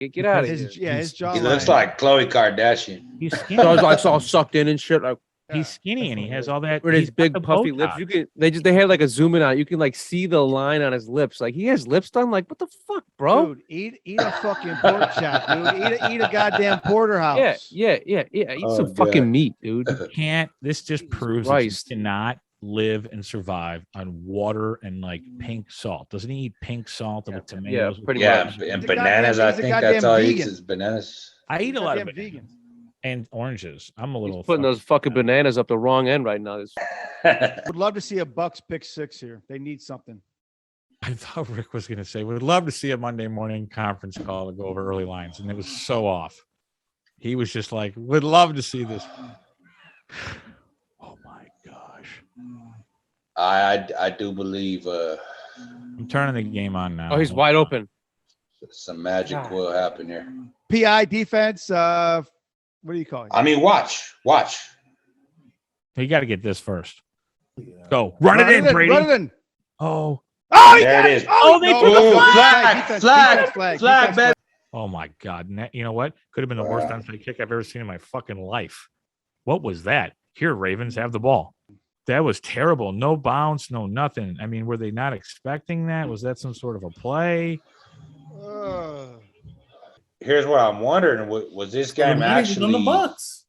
Get out of here. His jawline. He looks like Khloe Kardashian. He's skinny. So it's all sucked in and shit. Like He's skinny and he has all that. with his big puffy lips. You can they had like a zoom in on it. You can like see the line on his lips. Like he has lips done. Like what the fuck, bro? Dude, eat a fucking pork chop, dude. Eat a goddamn porterhouse. Yeah. Eat some fucking meat, dude. Can't. This just proves that you cannot live and survive on water and like pink salt. Doesn't he eat pink salt and with tomatoes? Yeah, pretty much. And bananas. I think that's all he eats is bananas. I eat a lot of vegans. And oranges. I'm a little. He's putting those fucking bananas up the wrong end right now. Would love to see a Bucks pick 6 here. They need something. I thought Rick was going to say, we'd love to see a Monday morning conference call to go over early lines. And it was so off. He was just like, would love to see this. Oh my gosh. I do believe I'm turning the game on now. Oh, he's wide open. Some magic will happen here. PI defense. What do you call it? I mean, watch. You got to get this first. Go. Run it in, Brady. Run it in. Oh. There it is. Oh, they took a Flag, man. Oh my God. You know what? Could have been the worst onside kick I've ever seen in my fucking life. What was that? Here, Ravens, have the ball. That was terrible. No bounce, no nothing. I mean, were they not expecting that? Was that some sort of a play? Here's what I'm wondering: was this game actually on the Bucks?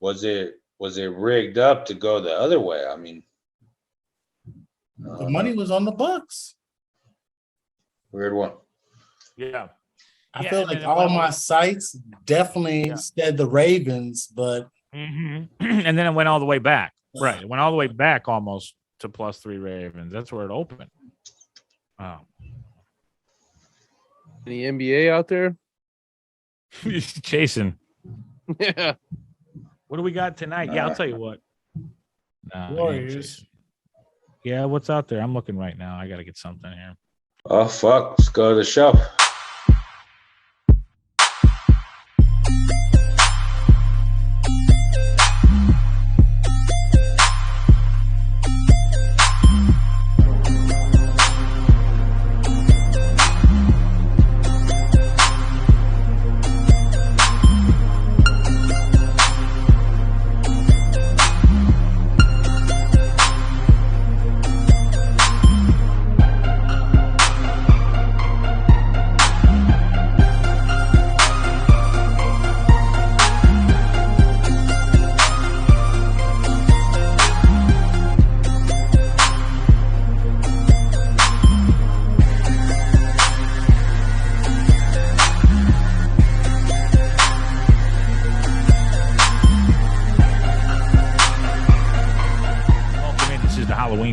Was it rigged up to go the other way? I mean, the money was on the Bucks. Weird one. Yeah. I feel like all my sites definitely said the Ravens, but and then it went all the way back. Right. It went all the way back almost to +3 Ravens. That's where it opened. Wow. Any NBA out there? Chasing. Yeah. What do we got tonight? Yeah, I'll tell you what. Warriors. Yeah, what's out there? I'm looking right now. I got to get something here. Oh fuck! Let's go to the show.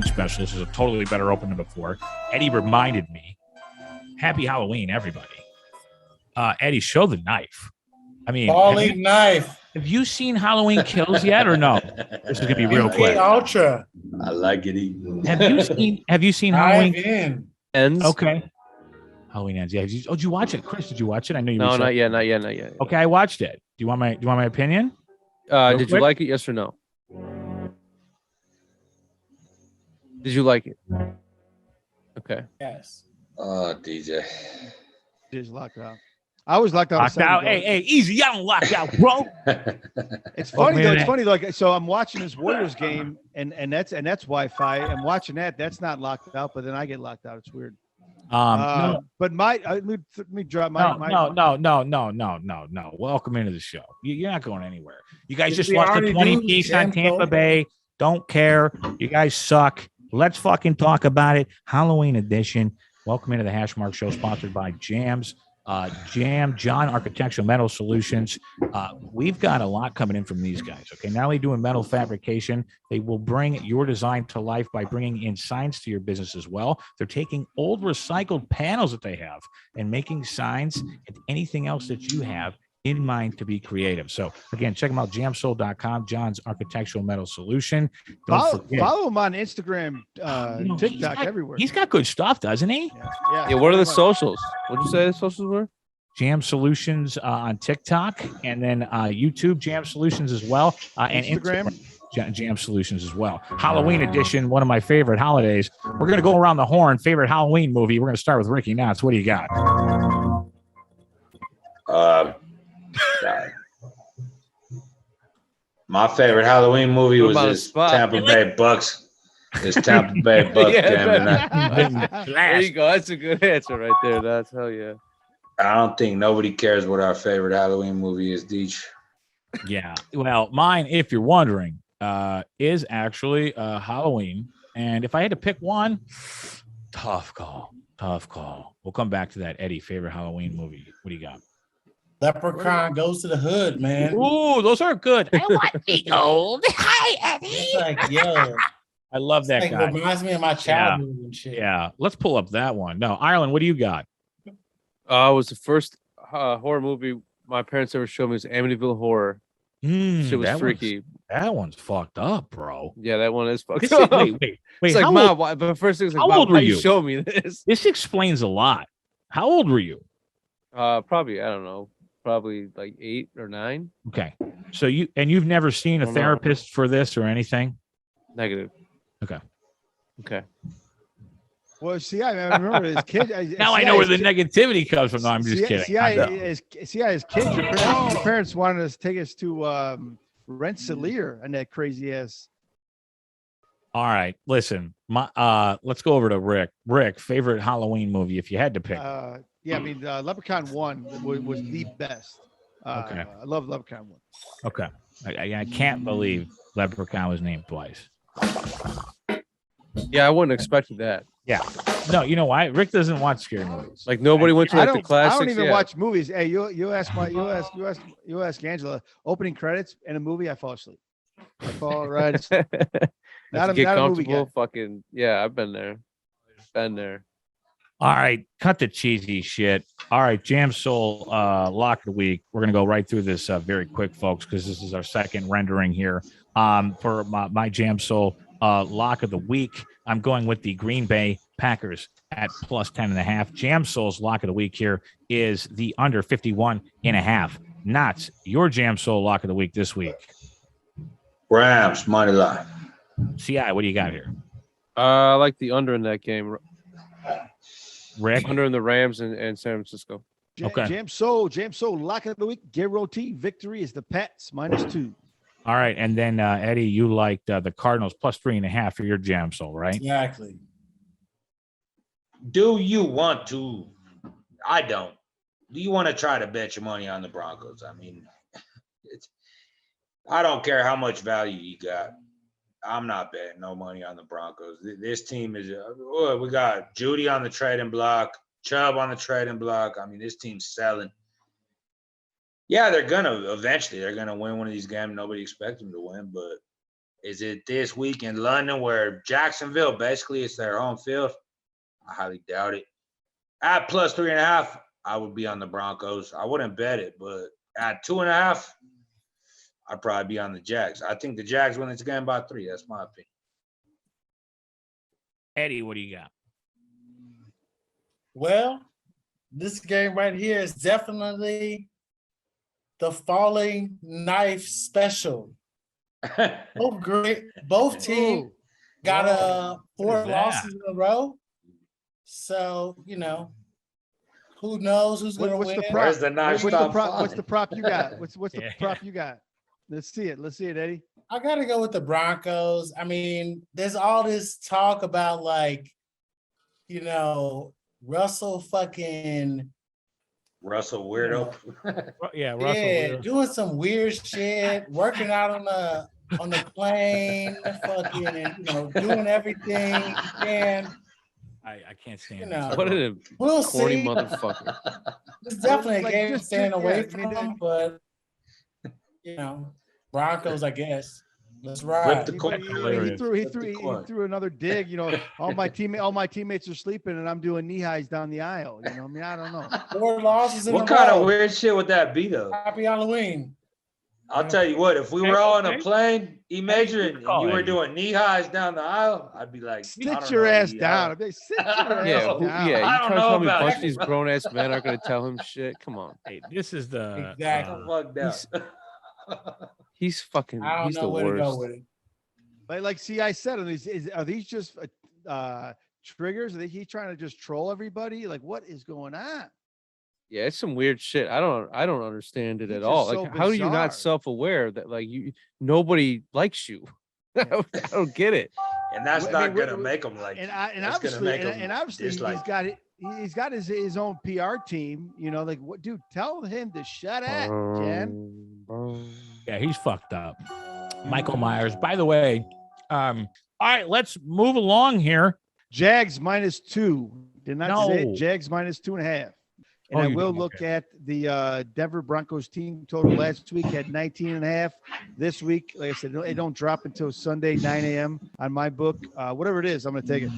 Special. This is a totally better open than before. Eddie reminded me, happy Halloween, everybody. Eddie, show the knife. I mean, knife. Have you seen Halloween Kills yet or no? This is gonna be real quick. Ultra. I like it. Have you seen Halloween Ends? Okay. Halloween Ends. Yeah. Did you watch it? Chris, did you watch it? I know you. No, not yet. Okay, I watched it. Do you want my opinion? Did you like it? Yes or no? Did you like it? Okay. Yes. Oh, DJ. Just locked out. I was locked out. Locked out. Hey, easy. I don't lock out, bro. It's funny though. It's funny. Like, so I'm watching this Warriors game, and that's Wi-Fi. I'm watching that. That's not locked out, but then I get locked out. It's weird. No. But let me drop my. No. Welcome into the show. You're not going anywhere. You guys just lost a 20-piece on Tampa Bay. Don't care. You guys suck. Let's fucking talk about it. Halloween edition. Welcome into the Hashmark Show, sponsored by John Architectural Metal Solutions. We've got a lot coming in from these guys. Okay, not only doing metal fabrication, they will bring your design to life by bringing in signs to your business as well. They're taking old recycled panels that they have and making signs and anything else that you have in mind to be creative. So again, check them out, jamsoul.com, John's Architectural Metal Solution. Follow him on Instagram, TikTok, everywhere. He's got good stuff, doesn't he? Yeah. What are the socials? What'd you say the socials were? Jam Solutions on TikTok, and then YouTube, Jam Solutions as well, and Instagram. Jam Solutions as well. Halloween edition, one of my favorite holidays. We're going to go around the horn. Favorite Halloween movie. We're going to start with Ricky Knotts. What do you got? God. My favorite Halloween movie Put was him on the this spot. Tampa Bay Bucks. This Tampa Bay Bucks Yeah, game tonight. there you go. That's a good answer right there. That's hell yeah. I don't think nobody cares what our favorite Halloween movie is, Deej. Yeah. Well, mine, if you're wondering, is actually Halloween. And if I had to pick one, tough call. Tough call. We'll come back to that. Eddie, favorite Halloween movie. What do you got? Leprechaun Goes to the Hood, man. Ooh, those are good. I want the gold. Hi, Eddie. It's like, yo, I love that like guy. reminds me of my childhood and shit. Yeah. Let's pull up that one. No, Ireland, what do you got? It was the first horror movie my parents ever showed me. Was Amityville Horror. Shit was freaky. That one's fucked up, bro. Yeah, that one is fucked This up. wait. It's like, Mom, why? But first thing was like, how Mom, old why were you you? show me this? This explains a lot. How old were you? Probably, I don't know, probably like 8 or 9. Okay. So you've never seen a don't know. therapist for this or anything? Negative. Okay. Well, see, I remember as kids. Now I know where the negativity comes from. No, I'm just kidding. As kids, your parents wanted us to take us to Rensselaer and that crazy ass. All right. Listen, let's go over to Rick. Rick, favorite Halloween movie if you had to pick. Yeah, I mean, Leprechaun 1 was the best. Okay. I love Leprechaun 1. Okay. I can't believe Leprechaun was named twice. Yeah, I wouldn't have expected that. Yeah. No, you know why? Rick doesn't watch scary movies. Like nobody went to like the classics. I don't even yeah. watch movies. Hey, you ask Angela. Opening credits in a movie, I fall asleep. I fall right. Not a movie guy. Fucking yeah, I've been there. Been there. All right, cut the cheesy shit. All right, Jam Soul lock of the week. We're gonna go right through this very quick, folks, because this is our second rendering here. For my Jam Soul lock of the week, I'm going with the Green Bay Packers at plus 10.5. Jam Soul's lock of the week here is the under 51.5. Not your Jam Soul lock of the week this week. Rams money line. CI, what do you got here? I like the under in that game. Rick? Under in the Rams and San Francisco. Okay. Jam Soul, lock of the week. Guarantee victory is the Pats -2. All right, and then Eddie, you liked the Cardinals plus 3.5 for your Jam Soul, right? Exactly. Do you want to? I don't. Do you want to try to bet your money on the Broncos? I mean, I don't care how much value you got. I'm not betting no money on the Broncos. This team is. We got Judy on the trading block, Chubb on the trading block. I mean, this team's selling. Yeah, they're gonna win one of these games. Nobody expects them to win, but is it this week in London where Jacksonville basically it's their home field? I highly doubt it. At plus 3.5, I would be on the Broncos. I wouldn't bet it, but at 2.5, I'd probably be on the Jags. I think the Jags win this game by 3. That's my opinion. Eddie, what do you got? Well, this game right here is definitely the falling knife special. Both teams got 4 losses in a row. So, who knows who's going to win? Where's the knife? What's the prop you got? What's the prop you got? Let's see it, Eddie. I got to go with the Broncos. I mean, there's all this talk about Russell weirdo. Russell. Doing some weird shit, working out on the plane, fucking, and doing everything. And I can't stand What a we'll corny see. motherfucker. It's definitely a game to stand away yeah, from, but Broncos, I guess. Let's ride. the coin. He threw another dig. All my teammates are sleeping, and I'm doing knee highs down the aisle. I mean, I don't know. 4 losses in What a kind row. of weird shit would that be, though? Happy Halloween. I'll tell you what, if we were all on a plane, Major, and you were doing knee highs down the aisle, I'd be like, Sit your ass down. I'd be like, sit your ass Yeah, down. you I trying don't to know tell me a about bunch it. of these grown ass men aren't going to tell him shit? Come on. Hey, this is the Exactly. fucked up. He's fucking. I don't He's know the where to go worst. with it. Like I said, are these just triggers? Are he trying to just troll everybody? Like, what is going on? Yeah, it's some weird shit. I don't understand it It's at just all. so Like, how are you not bizarre. self-aware that like nobody likes you? I don't get it. And that's I not mean, gonna make them like and you. I and That's gonna obviously make them and obviously dislike you. he's got his own PR team. You know, like what, dude? Tell him to shut up, Jen. Yeah, he's fucked up. Michael Myers. By the way, all right, let's move along here. Jags -2. Did not say it. No. Jags -2.5. And Oh, I you will did, look okay. at the Denver Broncos team total last week had 19.5. This week, like I said, it don't drop until Sunday, 9 a.m. on my book. Whatever it is, I'm going to take it.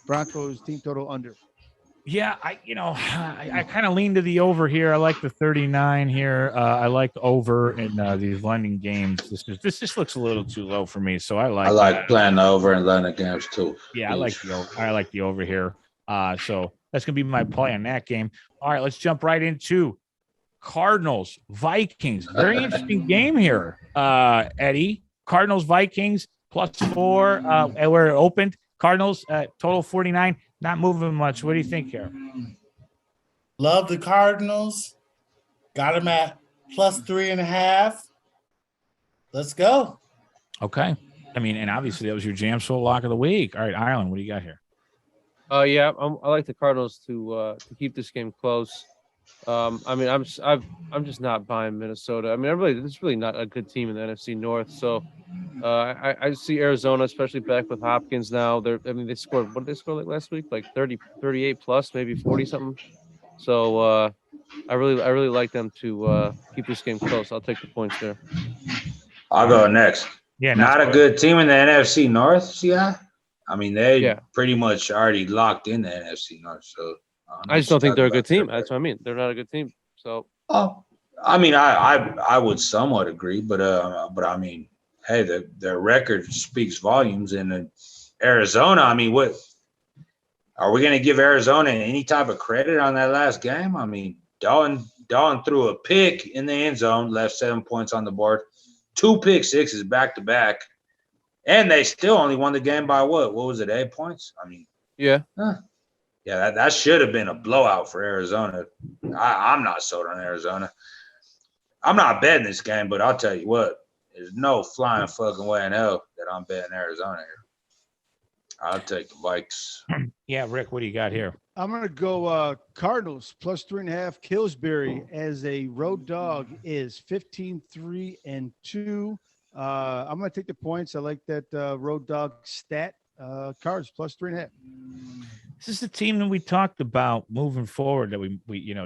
Broncos team total under. Yeah, I kind of lean to the over here. I like the 39 here. I like over in these London games. This just looks a little too low for me. So I like playing the over in London games too. Yeah, I like the over here. So that's gonna be my play on that game. All right, let's jump right into Cardinals Vikings. Very interesting game here, Eddie. Cardinals Vikings +4. Where it opened. Cardinals total 49. Not moving much. What do you think here? Love the Cardinals. Got them at +3.5. Let's go. Okay. I mean, and obviously that was your jam soul lock of the week. All right, Ireland, what do you got here? Yeah, I like the Cardinals to keep this game close. I mean, I'm just not buying Minnesota. I mean, this is really not a good team in the NFC North. So, I see Arizona, especially back with Hopkins now. They scored, what did they score like last week? Like 30, 38 plus, maybe 40 something. So, I really like them to keep this game close. I'll take the points there. I'll go next. Yeah, not a good team in the NFC North, CI. I mean, they pretty much already locked in the NFC North. So I just don't think they're a good team. That's what I mean. They're not a good team. So, I mean, I would somewhat agree, but I mean, hey, their record speaks volumes. And Arizona, I mean, what are we going to give Arizona any type of credit on that last game? I mean, Dalton threw a pick in the end zone, left 7 points on the board, 2 pick sixes back to back, and they still only won the game by what? What was it? 8 points? I mean, yeah. Yeah, that should have been a blowout for Arizona. I'm not sold on Arizona. I'm not betting this game, but I'll tell you what, there's no flying fucking way in hell that I'm betting Arizona here. I'll take the Vikes. Yeah, Rick, what do you got here? I'm going to go Cardinals +3.5. Pillsbury as a road dog is 15-3-2. I'm going to take the points. I like that road dog stat. Cards +3.5. This is the team that we talked about moving forward. That we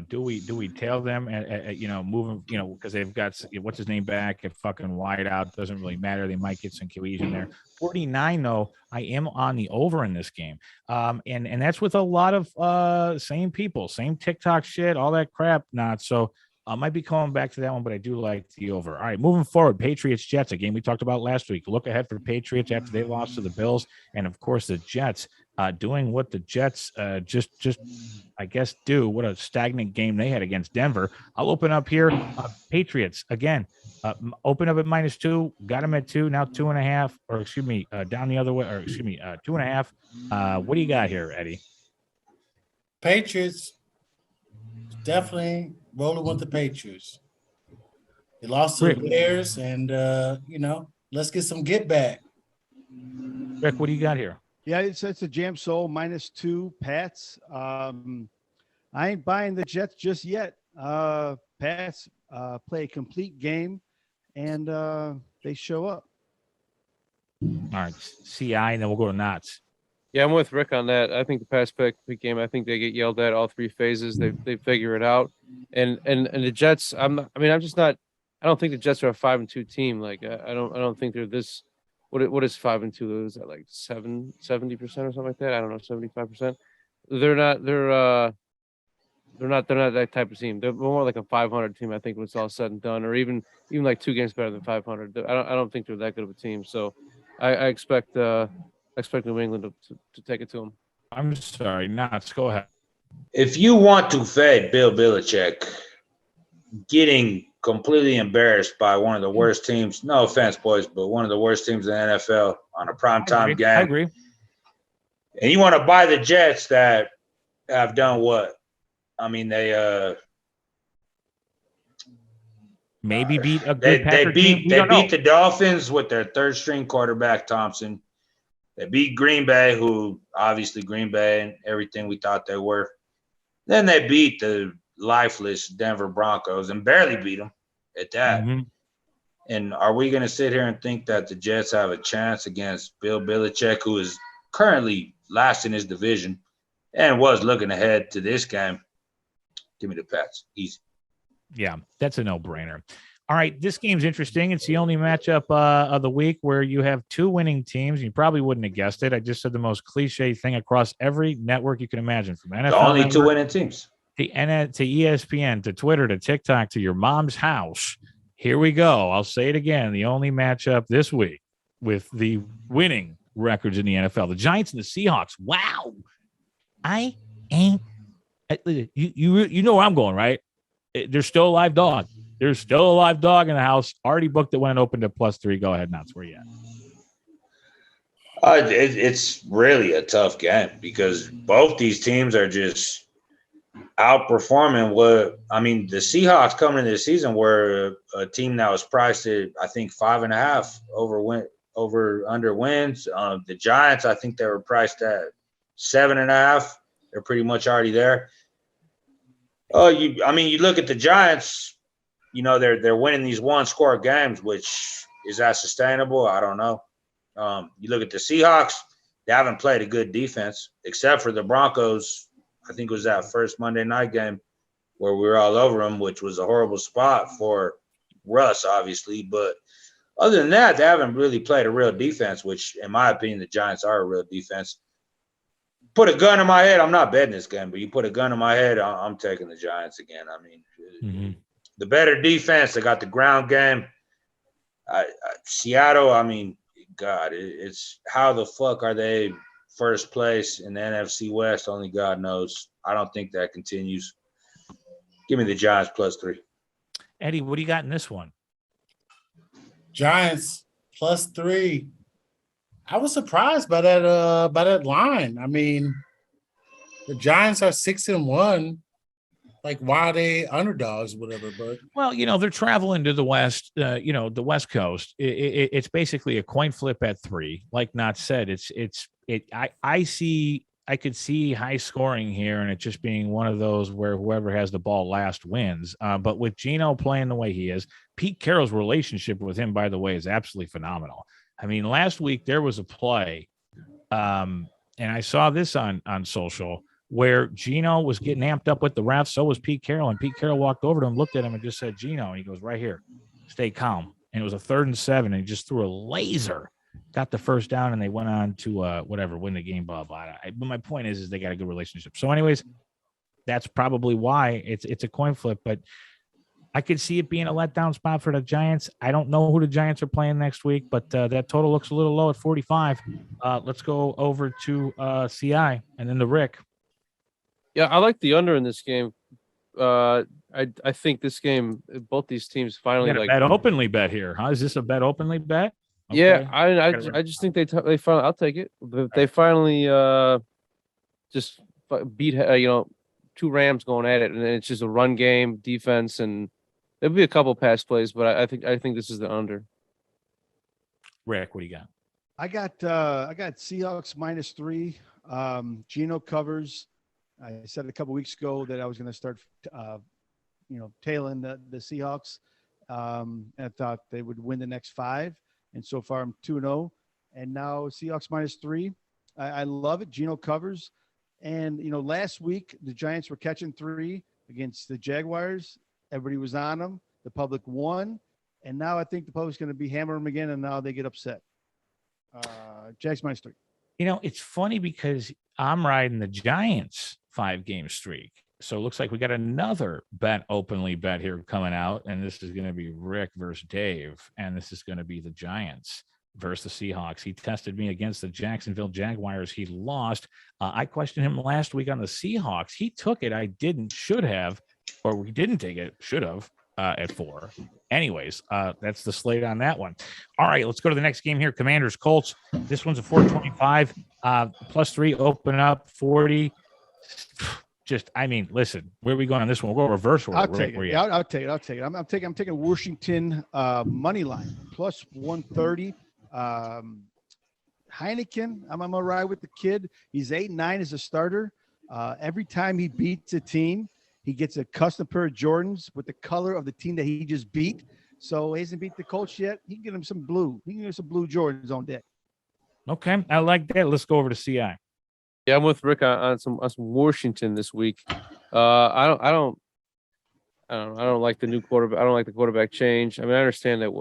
do we tail them at moving because they've got what's his name back at fucking wide out, doesn't really matter. They might get some cohesion there. 49 though, I am on the over in this game, and that's with a lot of same people, same TikTok shit, all that crap. Not so. I might be calling back to that one, but I do like the over. All right, moving forward, Patriots Jets, a game we talked about last week. Look ahead for the Patriots after they lost to the Bills, and of course the Jets doing what the Jets just I guess do. What a stagnant game they had against Denver. I'll open up here. Patriots again. Open up at -2. Got them at 2. Now 2.5. Or excuse me, down the other way. Or excuse me, 2.5. What do you got here, Eddie? Patriots definitely rolling with the Patriots. They lost to the Bears, and let's get some get back. Rick, what do you got here? Yeah, it's a jam soul -2 Pats. I ain't buying the Jets just yet. Pats play a complete game, and they show up. All right, CI, and then we'll go to Knots. Yeah, I'm with Rick on that. I think the pass pick game, I think they get yelled at all 3 phases. They figure it out. And the Jets, I don't think the Jets are a 5-2 team. Like I don't think they're this. What is 5-2? Is that like 70% or something like that? I don't know, 75%. They're not that type of team. They're more like a 500 team, I think, when it's all said and done, or even like 2 games better than 500. I don't think they're that good of a team. So I expect New England to take it to them. I'm sorry, Knots, go ahead. If you want to fade Bill Belichick getting completely embarrassed by one of the worst teams, no offense, boys, but one of the worst teams in the NFL on a primetime game. I agree. And you want to buy the Jets that have done what? I mean, they maybe beat a They good Packer beat team. We they don't know. beat the Dolphins with their third string quarterback Thompson. They beat Green Bay, who obviously Green Bay and everything we thought they were. Then they beat the lifeless Denver Broncos and barely beat them at that. Mm-hmm. And are we going to sit here and think that the Jets have a chance against Bill Belichick, who is currently last in his division and was looking ahead to this game? Give me the Pats. Easy. Yeah, that's a no-brainer. All right, this game's interesting. It's the only matchup of the week where you have two winning teams. You probably wouldn't have guessed it. I just said the most cliche thing across every network you can imagine, from NFL The only Network, two winning teams. to ESPN, to Twitter, to TikTok, to your mom's house. Here we go. I'll say it again. The only matchup this week with the winning records in the NFL, the Giants and the Seahawks. Wow. I ain't. You know where I'm going, right? There's still a live dog. There's still a live dog in the house. Already booked it when it opened at +3. Go ahead, Nuts. Where you at? It's really a tough game because both these teams are just outperforming the Seahawks coming into the season were a team that was priced at, I think, 5.5 over under wins. The Giants, I think they were priced at 7.5. They're pretty much already there. You look at the Giants, they're winning these one-score games, which is that sustainable? I don't know. You look at the Seahawks, they haven't played a good defense, except for the Broncos. I think it was that first Monday night game where we were all over them, which was a horrible spot for Russ, obviously. But other than that, they haven't really played a real defense, which, in my opinion, the Giants are a real defense. Put a gun in my head. I'm not betting this game, but you put a gun in my head, I'm taking the Giants again. The better defense. They got the ground game. Seattle, God, it's how the fuck are they first place in the NFC West? Only God knows. I don't think that continues. Give me the Giants +3. Eddie, what do you got in this one? Giants +3. I was surprised by that line. The Giants are 6-1. Like, why are they underdogs, whatever? But they're traveling to the West, the West Coast. It's basically a coin flip at 3. Like Not said, I could see high scoring here, and it just being one of those where whoever has the ball last wins. But with Geno playing the way he is, Pete Carroll's relationship with him, by the way, is absolutely phenomenal. Last week there was a play, and I saw this on social, where Geno was getting amped up with the refs. So was Pete Carroll, and Pete Carroll walked over to him, looked at him, and just said, "Geno," and he goes, "Right here, stay calm." And it was a 3rd and 7, and he just threw a laser, got the first down, and they went on to win the game. Blah blah. But my point is they got a good relationship. So, anyways, that's probably why it's a coin flip. But I could see it being a letdown spot for the Giants. I don't know who the Giants are playing next week, but that total looks a little low at 45. Let's go over to CI and then to Rick. Yeah, I like the under in this game. I think this game, both these teams finally bet openly bet here. Huh? Is this a bet openly bet? Okay. Yeah, I just think they finally. I'll take it. They finally just beat 2 Rams going at it, and it's just a run game, defense, and there'll be a couple pass plays, but I think this is the under. Rick, what do you got? I got Seahawks -3. Geno covers. I said a couple weeks ago that I was going to start, tailing the Seahawks. I thought they would win the next 5, and so far I'm 2-0. And now Seahawks -3. I love it. Geno covers, and last week the Giants were catching 3 against the Jaguars. Everybody was on them. The public won, and now I think the public's going to be hammering them again, and now they get upset. Jags -3. It's funny because I'm riding the Giants 5-game streak. So it looks like we got another openly bet here coming out. And this is going to be Rick versus Dave. And this is going to be the Giants versus the Seahawks. He tested me against the Jacksonville Jaguars. He lost. I questioned him last week on the Seahawks. He took it. I didn't, should have, or we didn't take it, should have. At 4. Anyways, that's the slate on that one. All right, let's go to the next game here. Commanders Colts. This one's a 425 +3 open up 40. listen, where are we going on this one? We'll go reverse order. I'll take it. I'll take it. I'll take it. I'm taking Washington money line plus 130. Heineken, I'm all right with the kid. He's 8-9 as a starter. Every time he beats a team, he gets a custom pair of Jordans with the color of the team that he just beat. So he hasn't beat the Colts yet. He can get him some blue. He can get some blue Jordans on deck. Okay, I like that. Let's go over to CI. Yeah, I'm with Rick on some Washington this week. I don't like the new quarterback. I don't like the quarterback change. I mean, I understand that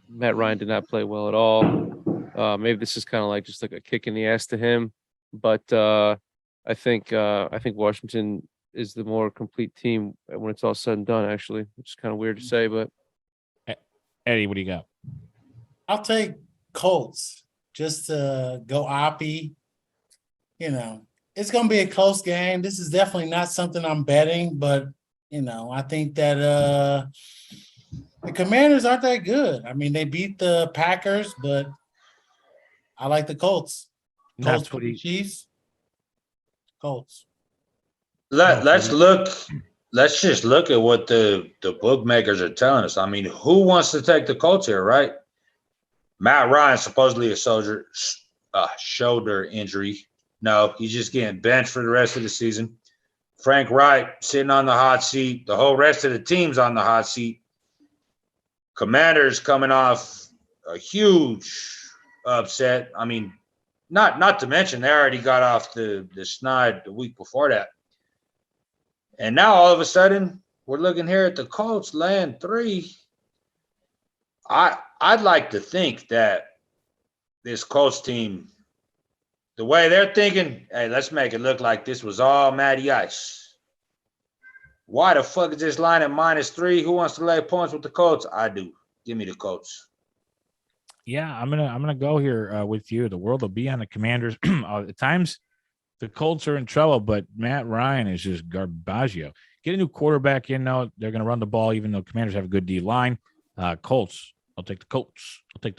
Matt Ryan did not play well at all. Maybe this is kind of like just like a kick in the ass to him. But I think Washington is the more complete team when it's all said and done. Actually, which is kind of weird to say, but Eddie, what do you got? I'll take Colts just to go oppie. You know, it's going to be a close game. This is definitely not something I'm betting, but, you know, I think that the Commanders aren't that good. I mean, they beat the Packers, but I like the Colts. Colts for the Chiefs. Colts. Let's just look at what the bookmakers are telling us. I mean, who wants to take the Colts here, right? Matt Ryan, supposedly a shoulder injury. No, he's just getting benched for the rest of the season. Frank Wright sitting on the hot seat. The whole rest of the team's on the hot seat. Commanders coming off a huge upset. I mean, not to mention they already got off the snide the week before that. And now all of a sudden we're looking here at the Colts laying 3. I'd like to think that this Colts team, the way they're thinking, hey, let's make it look like this was all Matty Ice. Why the fuck is this line at -3? Who wants to lay points with the Colts? I do. Give me the Colts. Yeah, I'm gonna go here with you. The world will be on the Commanders. At times, the Colts are in trouble, but Matt Ryan is just garbaggio. Get a new quarterback in now. They're gonna run the ball, even though Commanders have a good D line. Colts. I'll take the Colts. All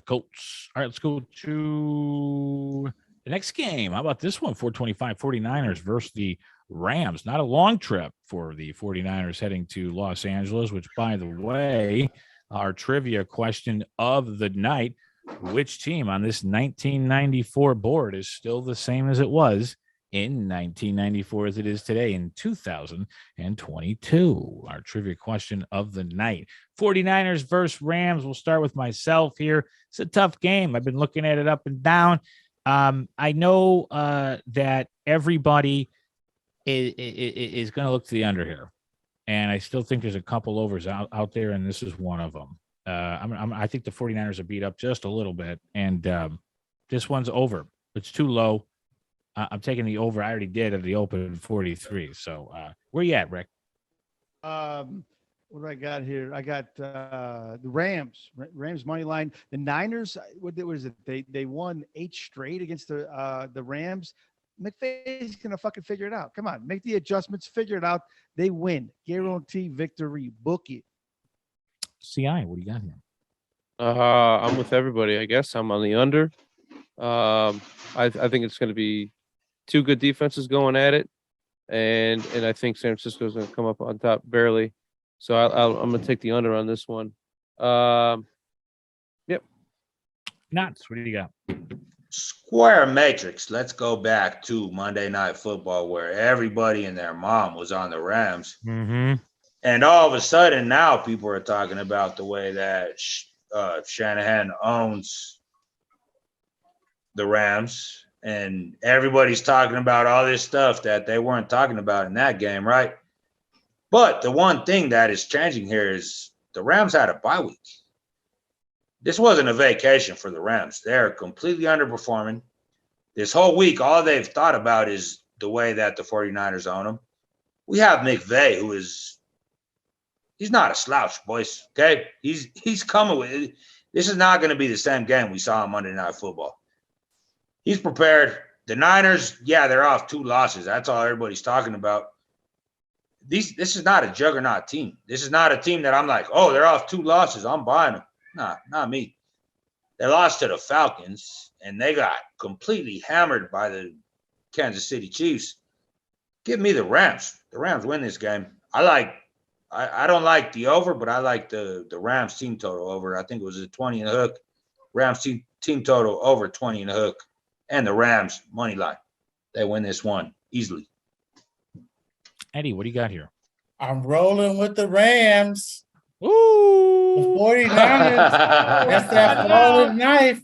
right, let's go to the next game. How about this one? 425 49ers versus the Rams. Not a long trip for the 49ers heading to Los Angeles, which, by the way, our trivia question of the night, which team on this 1994 board is still the same as it was in 1994 as it is today in 2022? Our trivia question of the night. 49ers versus Rams. We'll start with myself here. It's a tough game. I've been looking at it up and down. I know that everybody is going to look to the under here, and I still think there's a couple overs out there, and this is one of them. I think the 49ers are beat up just a little bit, and this one's over. It's too low. I'm taking the over. I already did at the open 43. So where you at, Rick? What do I got here? I got the Rams money line. The Niners, what is it? They won 8 straight against the Rams. McVay's gonna fucking figure it out. Come on, make the adjustments, figure it out. They win. Guarantee victory. Book it. CI, what do you got here? I'm with everybody. I guess I'm on the under. I think it's going to be 2 good defenses going at it, and I think San Francisco's going to come up on top barely. So I'm going to take the under on this one. Yep. Nuts. What do you got? Square Matrix. Let's go back to Monday Night Football, where everybody and their mom was on the Rams. Mm-hmm. And all of a sudden, now people are talking about the way that Shanahan owns the Rams. And everybody's talking about all this stuff that they weren't talking about in that game, right? But the one thing that is changing here is the Rams had a bye week. This wasn't a vacation for the Rams. They're completely underperforming. This whole week, all they've thought about is the way that the 49ers own them. We have McVay, who is – he's not a slouch, boys, okay? He's coming with it. This is not going to be the same game we saw on Monday Night Football. He's prepared. The Niners, yeah, they're off 2 losses. That's all everybody's talking about. This is not a juggernaut team. This is not a team that I'm like, oh, they're off 2 losses. I'm buying them. Nah, not me. They lost to the Falcons, and they got completely hammered by the Kansas City Chiefs. Give me the Rams. The Rams win this game. I don't like the over, but I like the Rams team total over. I think it was a 20 and a hook. Rams team total over 20 and a hook. And the Rams money line. They win this one easily. Eddie, what do you got here? I'm rolling with the Rams. Ooh. The 49ers. That's that falling knife.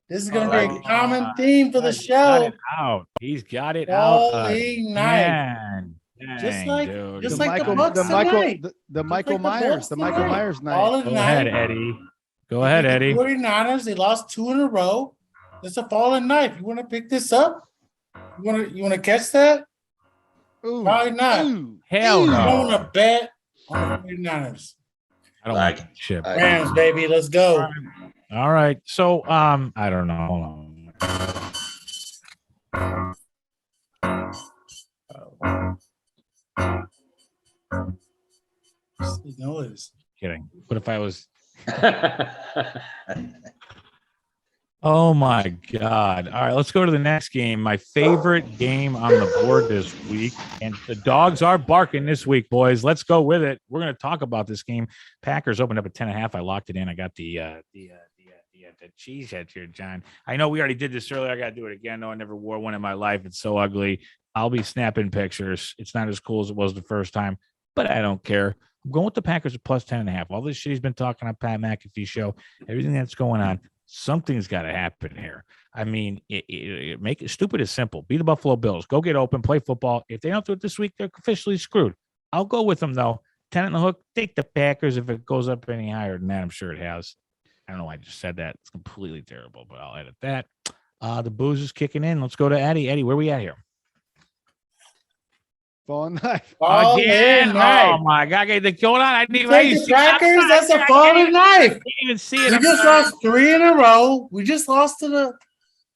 This is going to be a common theme for the Got show. it out. He's got it out. Falling knife. Man. Just Dang, like dude. just The like Michael, the Bucks the Michael, tonight. the Michael like the Myers, Bucks the Michael tonight. Myers night. Falling Go ahead, knife. Eddie. Go ahead, Eddie. 49ers, they lost 2 in a row. It's a falling knife. You want to pick this up? You want to catch that? Ooh, Probably not. ooh, Hell You no. don't want to bet on the 49ers. I don't Like like that shit. Rams, baby, let's go. All right. So, I don't know. Hold on. Noise. Kidding. What if I was? Oh my God. All right, let's go to the next game. My favorite game on the board this week. And the dogs are barking this week, boys. Let's go with it. We're going to talk about this game. Packers opened up at 10.5. I locked it in. I got the cheese head here, John. I know we already did this earlier. I got to do it again. No, I never wore one in my life. It's so ugly. I'll be snapping pictures. It's not as cool as it was the first time, but I don't care. I'm going with the Packers at plus 10.5. All this shit he's been talking on Pat McAfee show, everything that's going on. Something's got to happen here. I mean, make it stupid is simple. Be the Buffalo Bills. Go get open, play football. If they don't do it this week, they're officially screwed. I'll go with them, though. 10 in the hook. Take the Packers. If it goes up any higher than that, I'm sure it has. I don't know why I just said that. It's completely terrible, but I'll edit that. The booze is kicking in. Let's go to Eddie. Eddie, where we at here? falling knife. Again? Knife. Oh, my God. Okay, going on. I didn't even Take the Packers. That's a falling knife. I can't even see it. We I'm just sorry. lost 3 in a row. We just lost to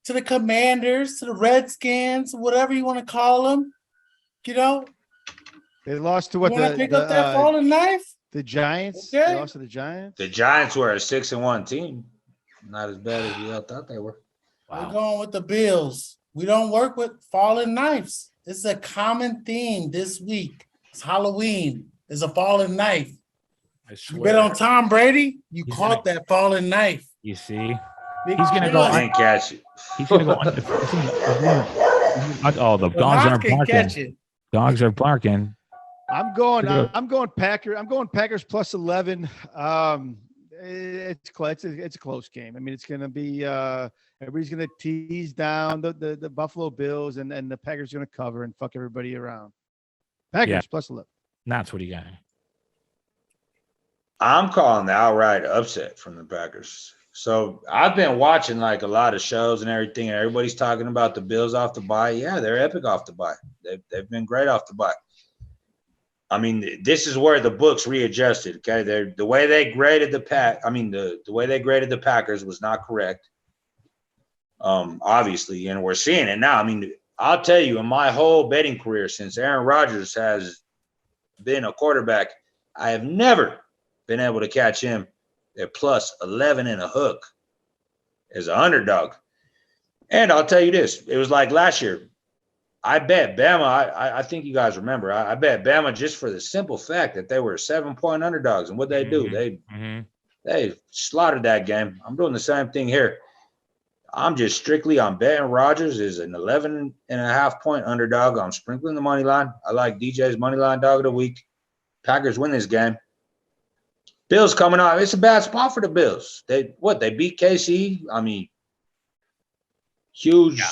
the Commanders, to the Redskins, whatever you want to call them. You know, They lost to you what want to pick up that falling knife? the Giants. Okay. They lost to the Giants. The Giants were a 6-1 team. Not as bad as we all thought they were. We're going with the Bills. We don't work with falling knives. This is a common theme this week. It's Halloween. It's a falling knife. I You swear. bet on Tom Brady, you He's caught that falling knife. You see? Big He's gonna go I chance. didn't catch it. He's going to go. Oh, the The dogs are Hawks can catch barking. it. Dogs are barking. I'm going. Look at I'm going Packers. I'm going Packers plus 11. It's close. It's a close game. I mean, it's going to be. Everybody's going to tease down the Buffalo Bills, and the Packers are going to cover and fuck everybody around. Packers Yeah. plus 11. That's what he got. I'm calling the outright upset from the Packers. So I've been watching like a lot of shows and everything, and everybody's talking about the Bills off the bye. Yeah, they're epic off the bye. They've been great off the bye. I mean, this is where the books readjusted. Okay, the way they graded the way they graded the Packers was not correct. Obviously, and we're seeing it now. I mean, I'll tell you, in my whole betting career since Aaron Rodgers has been a quarterback, I have never been able to catch him at plus 11 and a hook as an underdog. And I'll tell you this, it was like last year. I bet Bama, I think you guys remember, I bet Bama just for the simple fact that they were 7-point underdogs. And what they do, they slaughtered that game. I'm doing the same thing here. I'm betting Rodgers is an 11.5-point underdog. I'm sprinkling the money line. I like DJ's money line dog of the week. Packers win this game. Bills coming off. It's a bad spot for the Bills. They beat KC. I mean, huge. Yeah.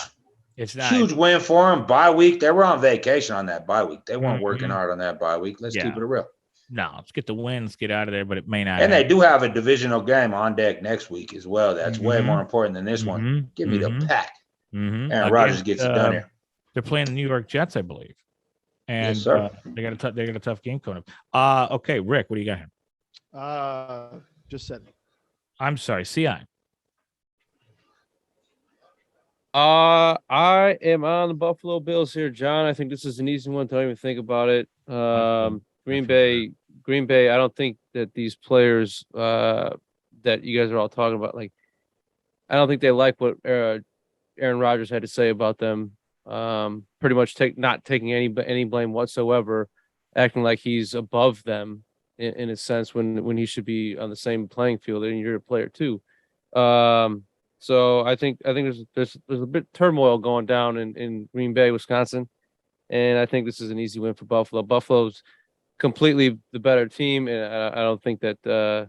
It's not huge win for them. Bye week. They were on vacation on that bye week. They weren't working hard on that bye week. Let's keep it real. No, let's get the win. Let's get out of there, but it may not. And they do have a divisional game on deck next week as well. That's way more important than this one. Give me the pack. Aaron Rodgers gets it done here. They're playing the New York Jets, I believe. And Yes, sir. they got a tough game coming up. Okay, Rick, what do you got here? Just said. I'm sorry, CI. I am on the Buffalo Bills here, John. I think this is an easy one. Don't even think about it. Green Bay. I don't think that these players that you guys are all talking about, like, I don't think they like what Aaron Rodgers had to say about them pretty much not taking any blame whatsoever, acting like he's above them in a sense when he should be on the same playing field and you're a player too. So I think there's a bit turmoil going down in Green Bay, Wisconsin, and I think this is an easy win for Buffalo. Buffalo's completely the better team, and I don't think that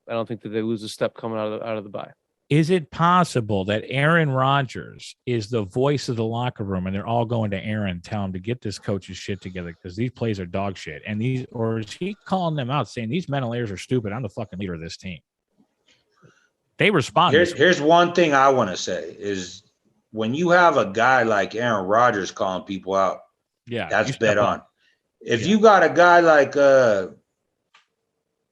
they lose a step coming out of the bye. Is it possible that Aaron Rodgers is the voice of the locker room and they're all going to Aaron, tell him to get this coach's shit together because these plays are dog shit? And or is he calling them out saying these mental errors are stupid? I'm the fucking leader of this team. They respond. Here's one thing I want to say is when you have a guy like Aaron Rodgers calling people out, that's bet on. If you got a guy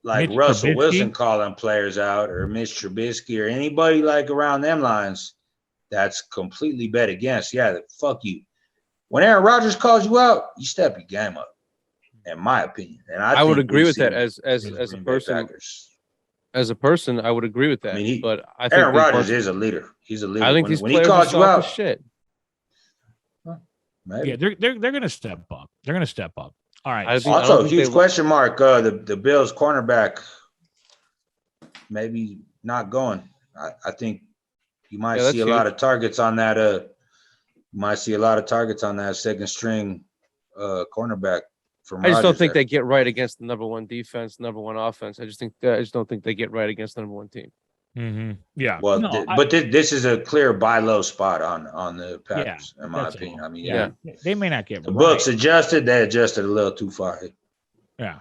like Russell Wilson calling players out, or Mitch Trubisky, or anybody like around them lines, that's completely bet against. Yeah, fuck you. When Aaron Rodgers calls you out, you step your game up, in my opinion. And I would agree with that as a person. As a person, I would agree with that. I mean, but I think Aaron Rodgers is a leader. He's a leader. I think when he calls you out, shit. Yeah, they're going to step up. They're going to step up. All right. Also, huge question mark. The Bills cornerback maybe not going. I think you might see a lot of targets on that. You might see a lot of targets on that second string cornerback. I just don't think they get right against the number one defense, number one offense. I just don't think they get right against the number one team. Mm-hmm. Yeah. Well, this is a clear buy low spot on the Packers, in my opinion. I mean, they may not get the books adjusted. They adjusted a little too far. Yeah.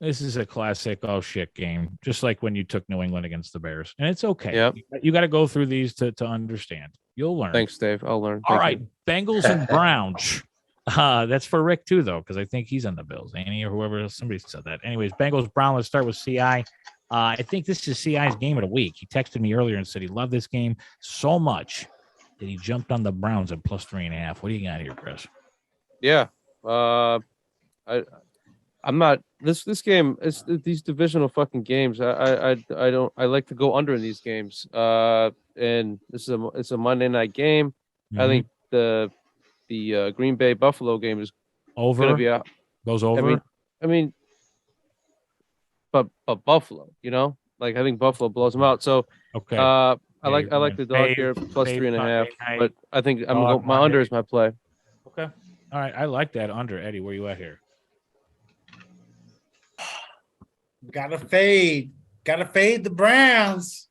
This is a classic oh shit game, just like when you took New England against the Bears, and it's okay. Yep. You got to go through these to understand. You'll learn. Thanks, Dave. I'll learn. All right, Bengals and Browns. That's for Rick too, though, because I think he's on the Bills, Annie or whoever. Somebody said that. Anyways, Bengals Brown. Let's start with CI. I think this is CI's game of the week. He texted me earlier and said he loved this game so much that he jumped on the Browns at +3.5. What do you got here, Chris? Yeah, I'm not this game. It's these divisional fucking games. I like to go under in these games. And it's a Monday night game. Mm-hmm. I think the Green Bay Buffalo game is over. Gonna be goes over. I mean. But Buffalo, I think Buffalo blows them out. So okay, I like the dog here +3.5. But I think my under is my play. Okay, all right, I like that under. Eddie, where you at here? Gotta fade the Browns.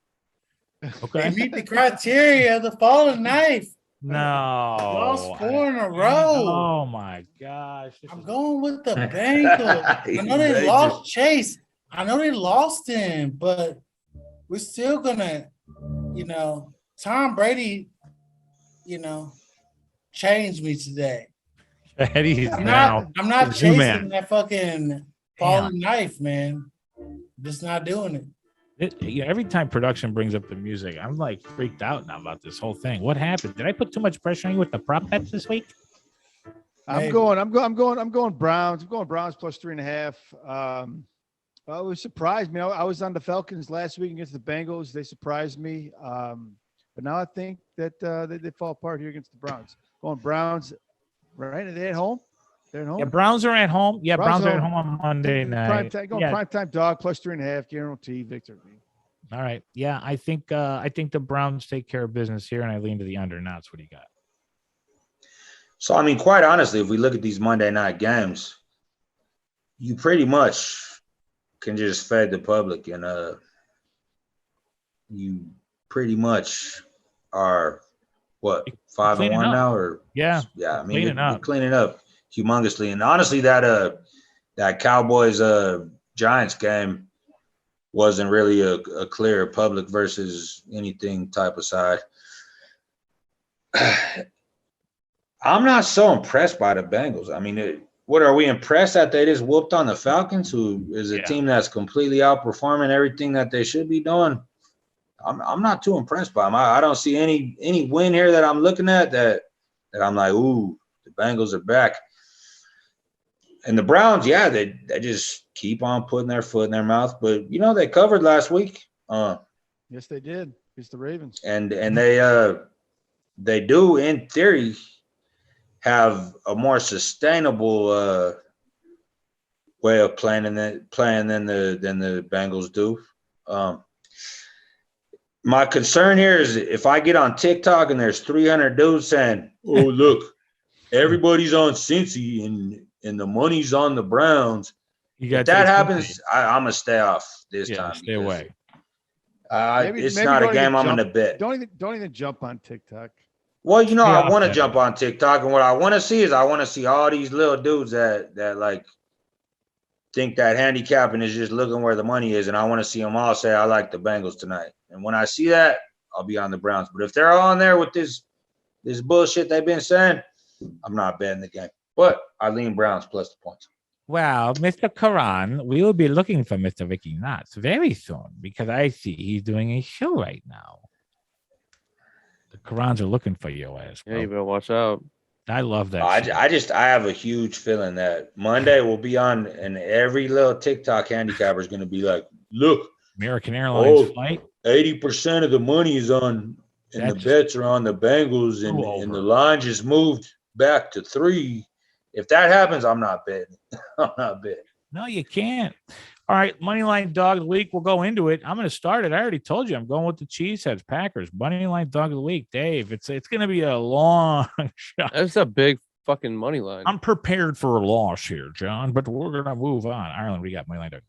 Okay, they meet the criteria of the falling knife. No, lost 4 in a row. Oh my gosh! I'm going with the Bengals. I know they lost Chase. I know they lost him, but we're still gonna, Tom Brady, changed me today. I'm not chasing that fucking falling knife, man. Just not doing it. Every time production brings up the music, I'm like freaked out now about this whole thing. What happened? Did I put too much pressure on you with the prop bets this week? I'm going Browns. I'm going Browns +3.5. I was surprised. I was on the Falcons last week against the Bengals. They surprised me. But now I think that they fall apart here against the Browns. Going Browns, right? Are they at home? They're at home? Yeah, Browns are at home. Yeah, Browns are at home on Monday night. Primetime dog +3.5, guarantee victory. All right. Yeah, I think the Browns take care of business here, and I lean to the under. Now, what do you got? So, I mean, quite honestly, if we look at these Monday night games, you pretty much can just fed the public, and you pretty much are 5-1 now, or yeah. I mean, you're cleaning up humongously, and honestly, that Cowboys Giants game wasn't really a clear public versus anything type of side. I'm not so impressed by the Bengals. I mean, what are we impressed that they just whooped on the Falcons, who is a team that's completely outperforming everything that they should be doing? I'm not too impressed by them. I don't see any win here that I'm looking at that I'm like, ooh, the Bengals are back. And the Browns, they just keep on putting their foot in their mouth. But they covered last week. Yes, they did. It's the Ravens. And they do, in theory, have a more sustainable way of playing than the Bengals do. My concern here is if I get on TikTok and there's 300 dudes saying, "Oh, look, everybody's on Cincy and the money's on the Browns." If that happens, I'm gonna stay off this time. Stay away. It's not a game I'm gonna bet. Don't even jump on TikTok. Well, I want to jump on TikTok, and what I want to see is all these little dudes that like think that handicapping is just looking where the money is, and I want to see them all say, "I like the Bengals tonight." And when I see that, I'll be on the Browns. But if they're all on there with this bullshit they've been saying, I'm not betting the game. But I lean Browns plus the points. Well, Mr. Karan, we will be looking for Mr. Vicky Knotts very soon because I see he's doing a show right now. The Karans are looking for your ass. Bro. Yeah, you better watch out. I love that. I have a huge feeling that Monday will be on, and every little TikTok handicapper is going to be like, "Look, American Airlines flight. 80% of the money is on, and the bets are on the Bengals, and the line just moved back to 3. If that happens, I'm not betting. I'm not betting. No, you can't. All right, Moneyline Dog of the Week. We'll go into it. I'm going to start it. I already told you I'm going with the Cheeseheads Packers. Moneyline Dog of the Week. Dave, it's going to be a long shot. That's a big fucking money line. I'm prepared for a loss here, John, but we're going to move on. Ireland, we got Moneyline Dog.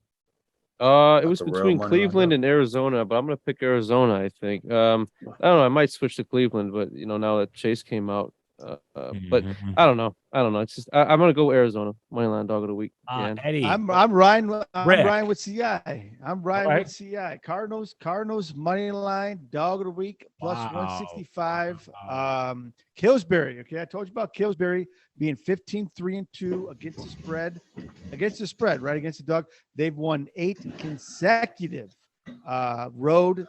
It was between Cleveland and Arizona, but I'm going to pick Arizona, I think. I don't know. I might switch to Cleveland, but, now that Chase came out. But I don't know. It's just I'm gonna go Arizona. Moneyline Dog of the Week. Eddie, I'm Ryan with CI. I'm Ryan with CI. Cardinals Moneyline Dog of the Week plus 165. Killsbury. Okay, I told you about Killsbury being 15-3-2 against the spread. Against the dog. They've won 8 consecutive road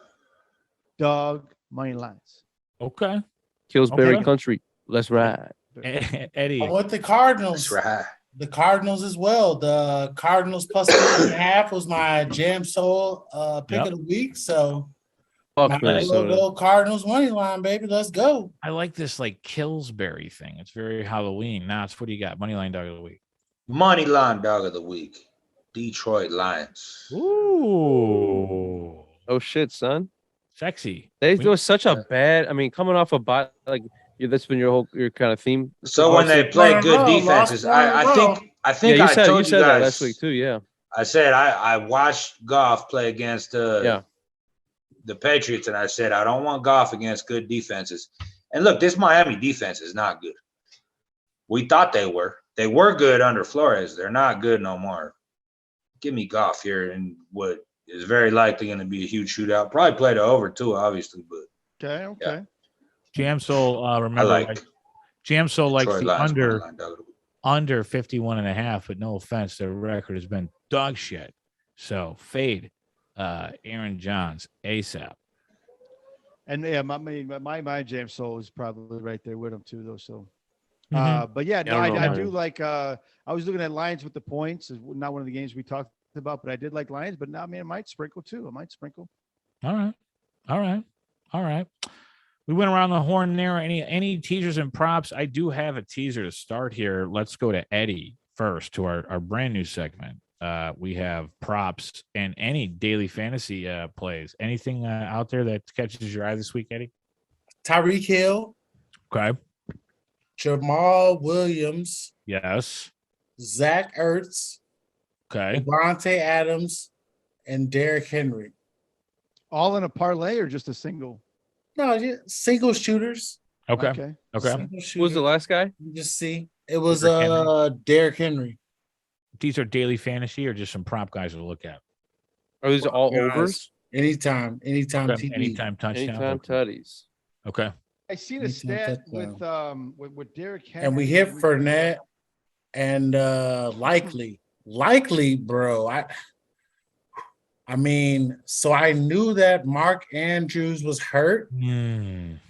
dog money lines. Okay. Killsbury country. Let's ride. Eddie. I want the Cardinals. Let's ride. The Cardinals as well. The Cardinals plus 3.5 was my Jam Soul pick of the week. So go Cardinals money line, baby. Let's go. I like this like Killsbury thing. It's very Halloween. What do you got? Moneyline Dog of the Week. Moneyline Dog of the Week. Detroit Lions. Ooh. Oh shit, son. Sexy. They do such a bad. I mean, coming off a bot like that's been your kind of theme. So when they play good defenses, I think you I told you guys that last week too. Yeah, I said I watched Goff play against the Patriots, and I said I don't want Goff against good defenses. And look, this Miami defense is not good. We thought they were. They were good under Flores. They're not good no more. Give me Goff here, and what is very likely going to be a huge shootout. Probably play to over too, obviously, but okay. Yeah. Jam Soul, remember, Jam Soul likes the under 51.5, but no offense, their record has been dog shit. So fade Aaron Johns ASAP. And yeah, my Jam Soul is probably right there with him too, though. So, but yeah, no, I do like. I was looking at Lions with the points. It's not one of the games we talked about, but I did like Lions. But now, I might sprinkle too. All right. We went around the horn there. Any teasers and props? I do have a teaser to start here. Let's go to Eddie first to our brand new segment. We have props and any daily fantasy plays. Anything out there that catches your eye this week, Eddie? Tyreek Hill. Okay. Jamal Williams. Yes. Zach Ertz. Okay. Devontae Adams and Derrick Henry. All in a parlay or just a single? No, single shooters. Okay. Who was the last guy? You just see. It was Derrick Henry. These are daily fantasy or just some prop guys to look at? Are these all overs? Anytime Okay. TD. Anytime touchdown. Anytime tutties. Okay. I seen a stat with Derrick Henry. And we hit Fournette and likely, bro. I mean, so I knew that Mark Andrews was hurt and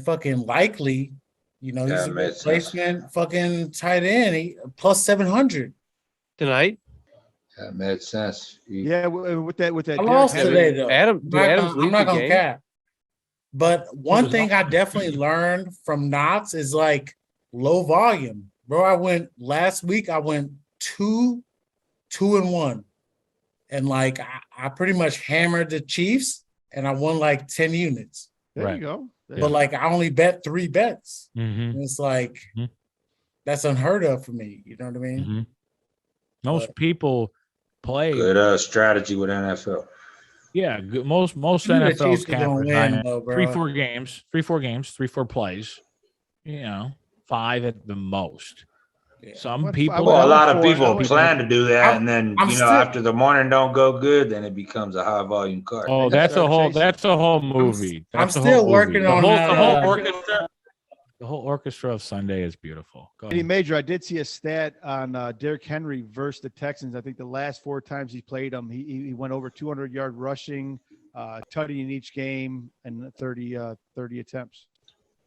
fucking likely, he's a replacement fucking tight end, plus 700 tonight. That made sense. Yeah, with that. I lost today though. I'm not gonna cap. But one thing I definitely learned from Knott's is like low volume, bro. I went last week. I went 2-1, and like I pretty much hammered the Chiefs, and I won like 10 units. There Right. you go. But like I only bet 3 bets. Mhm. And it's like Mhm. that's unheard of for me. You know what I mean? Mhm. Most people play. Good strategy with NFL. Yeah, most You the NFL Chiefs are gonna campers, win, though, bro. 3-4 games, 3-4 plays. 5 at the most. Yeah. Some What- people. Well, a went lot of 4 people and 0. plan to do that, I'm- and then I'm still- after the morning don't go good, then it becomes a high volume card. Oh, They that's a started whole. chasing. That's a whole movie. I'm That's a still whole working movie. on the that, whole uh, orchestra. The whole orchestra of Sunday is beautiful. Go Eddie ahead. Major, I did see a stat on Derrick Henry versus the Texans. I think the last 4 times he played them, he went over 200-yard rushing, tutty in each game, and 30 attempts.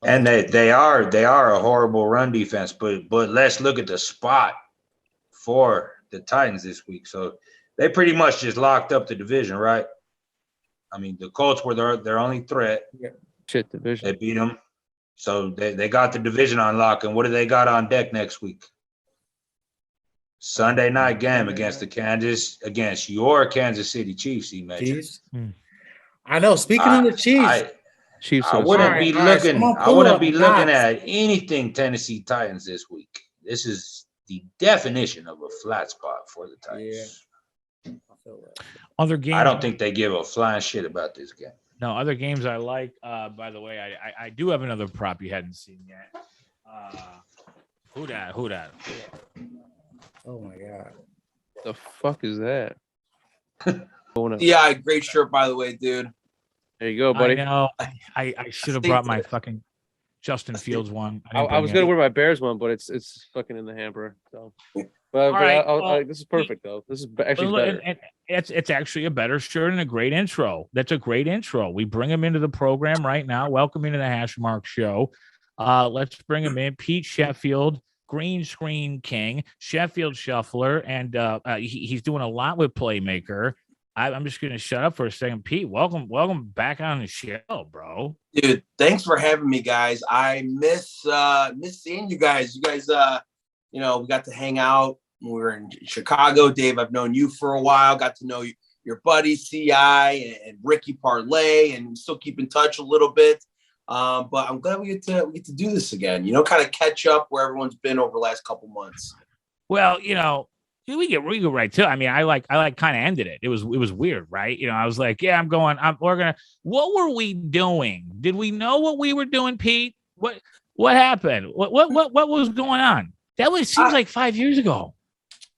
And they are a horrible run defense, but let's look at the spot for the Titans this week. So they pretty much just locked up the division, right? I mean, the Colts were their only threat. Shit division. They beat them. So they got the division on lock. And what do they got on deck next week? Sunday night game against your Kansas City Chiefs, Major. Chiefs. I know. Speaking of the Chiefs, Chiefs. I on wouldn't Alright, be alright, looking. someone I pull wouldn't up be looking Knox. at anything Tennessee Titans this week. This is the definition of a flat spot for the Titans. Other games. I don't think they give a flying shit about this game. No, other games I like. By the way, I do have another prop you hadn't seen yet. Who dat? Oh my god. The fuck is that? Going up. Yeah, great shirt, by the way, dude. There you go, I buddy. know. I should have brought my fucking Justin Fields one. I was gonna wear my Bears one, but it's fucking in the hamper. So, but right, this is perfect though. This is actually Well, better. and it's actually a better shirt and a great intro. That's a great intro. We bring him into the program right now. Welcome into the Hashmark show. Let's bring him in. Pete Sheffield, Green Screen King, Sheffield Shuffler, and he's doing a lot with Playmaker. I'm just gonna shut up for a second. Pete, welcome back on the show, bro. Dude, thanks for having me, guys. I miss seeing you guys. You guys, we got to hang out when we were in Chicago. Dave, I've known you for a while. Got to know your buddy Ci and Ricky Parlay, and still keep in touch a little bit. But I'm glad we get to do this again. Kind of catch up where everyone's been over the last couple months. Well, we get right to it. I mean, I kind of ended it. It was weird, right? I was like, yeah, what were we doing? Did we know what we were doing, Pete? What happened? What was going on? That seems like 5 years ago.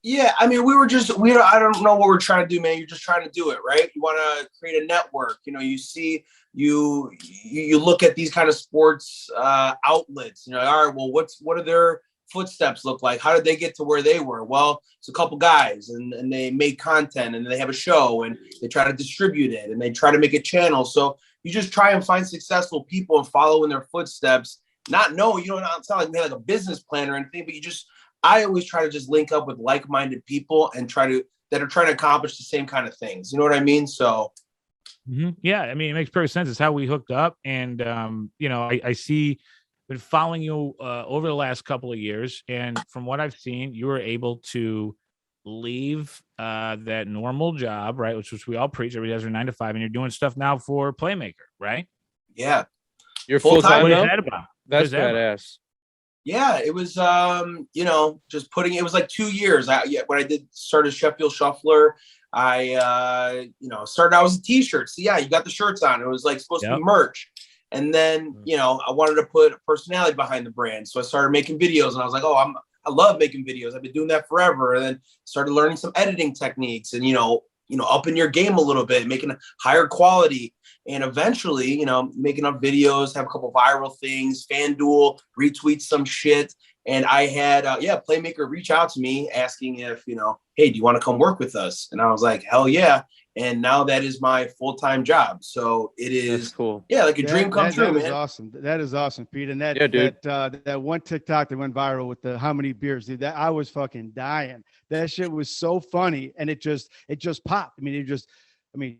Yeah, I mean, I don't know what we're trying to do, man. You're just trying to do it, right? You want to create a network. You see, you look at these kind of sports outlets. All right, well, what are their footsteps look like? How did they get to where they were? Well, it's a couple guys, and they make content, and they have a show, and they try to distribute it, and they try to make a channel. So you just try and find successful people and follow in their footsteps. Not knowing, it's not like we had like a business plan or anything, but I always try to just link up with like-minded people and that are trying to accomplish the same kind of things. You know what I mean? So, yeah, I mean, it makes perfect sense. It's how we hooked up, and I see. Been following you over the last couple of years, and from what I've seen, you were able to leave that normal job, right? Which we all preach. Everybody has their 9 to 5, and you're doing stuff now for Playmaker, right? yeah. You're full time What is now. that about? That's badass. Yeah, it was, just it was like 2 years. When I started Sheffield Shuffler, I started out as a t-shirt. So yeah, you got the shirts on. It was like supposed to be merch. And then, I wanted to put a personality behind the brand. So I started making videos, and I was like, I love making videos. I've been doing that forever. And then started learning some editing techniques and, upping your game a little bit, making a higher quality. And eventually, making up videos, have a couple viral things, FanDuel, retweet some shit. And I had, Playmaker reach out to me asking if, hey, do you want to come work with us? And I was like, hell yeah. And now that is my full-time job. So it is That's cool. Yeah, like a dream come true, man. That is awesome. That is awesome, Pete. And that, dude. that one TikTok that went viral with the how many beers, dude, that I was fucking dying. That shit was so funny. And it just popped. I mean,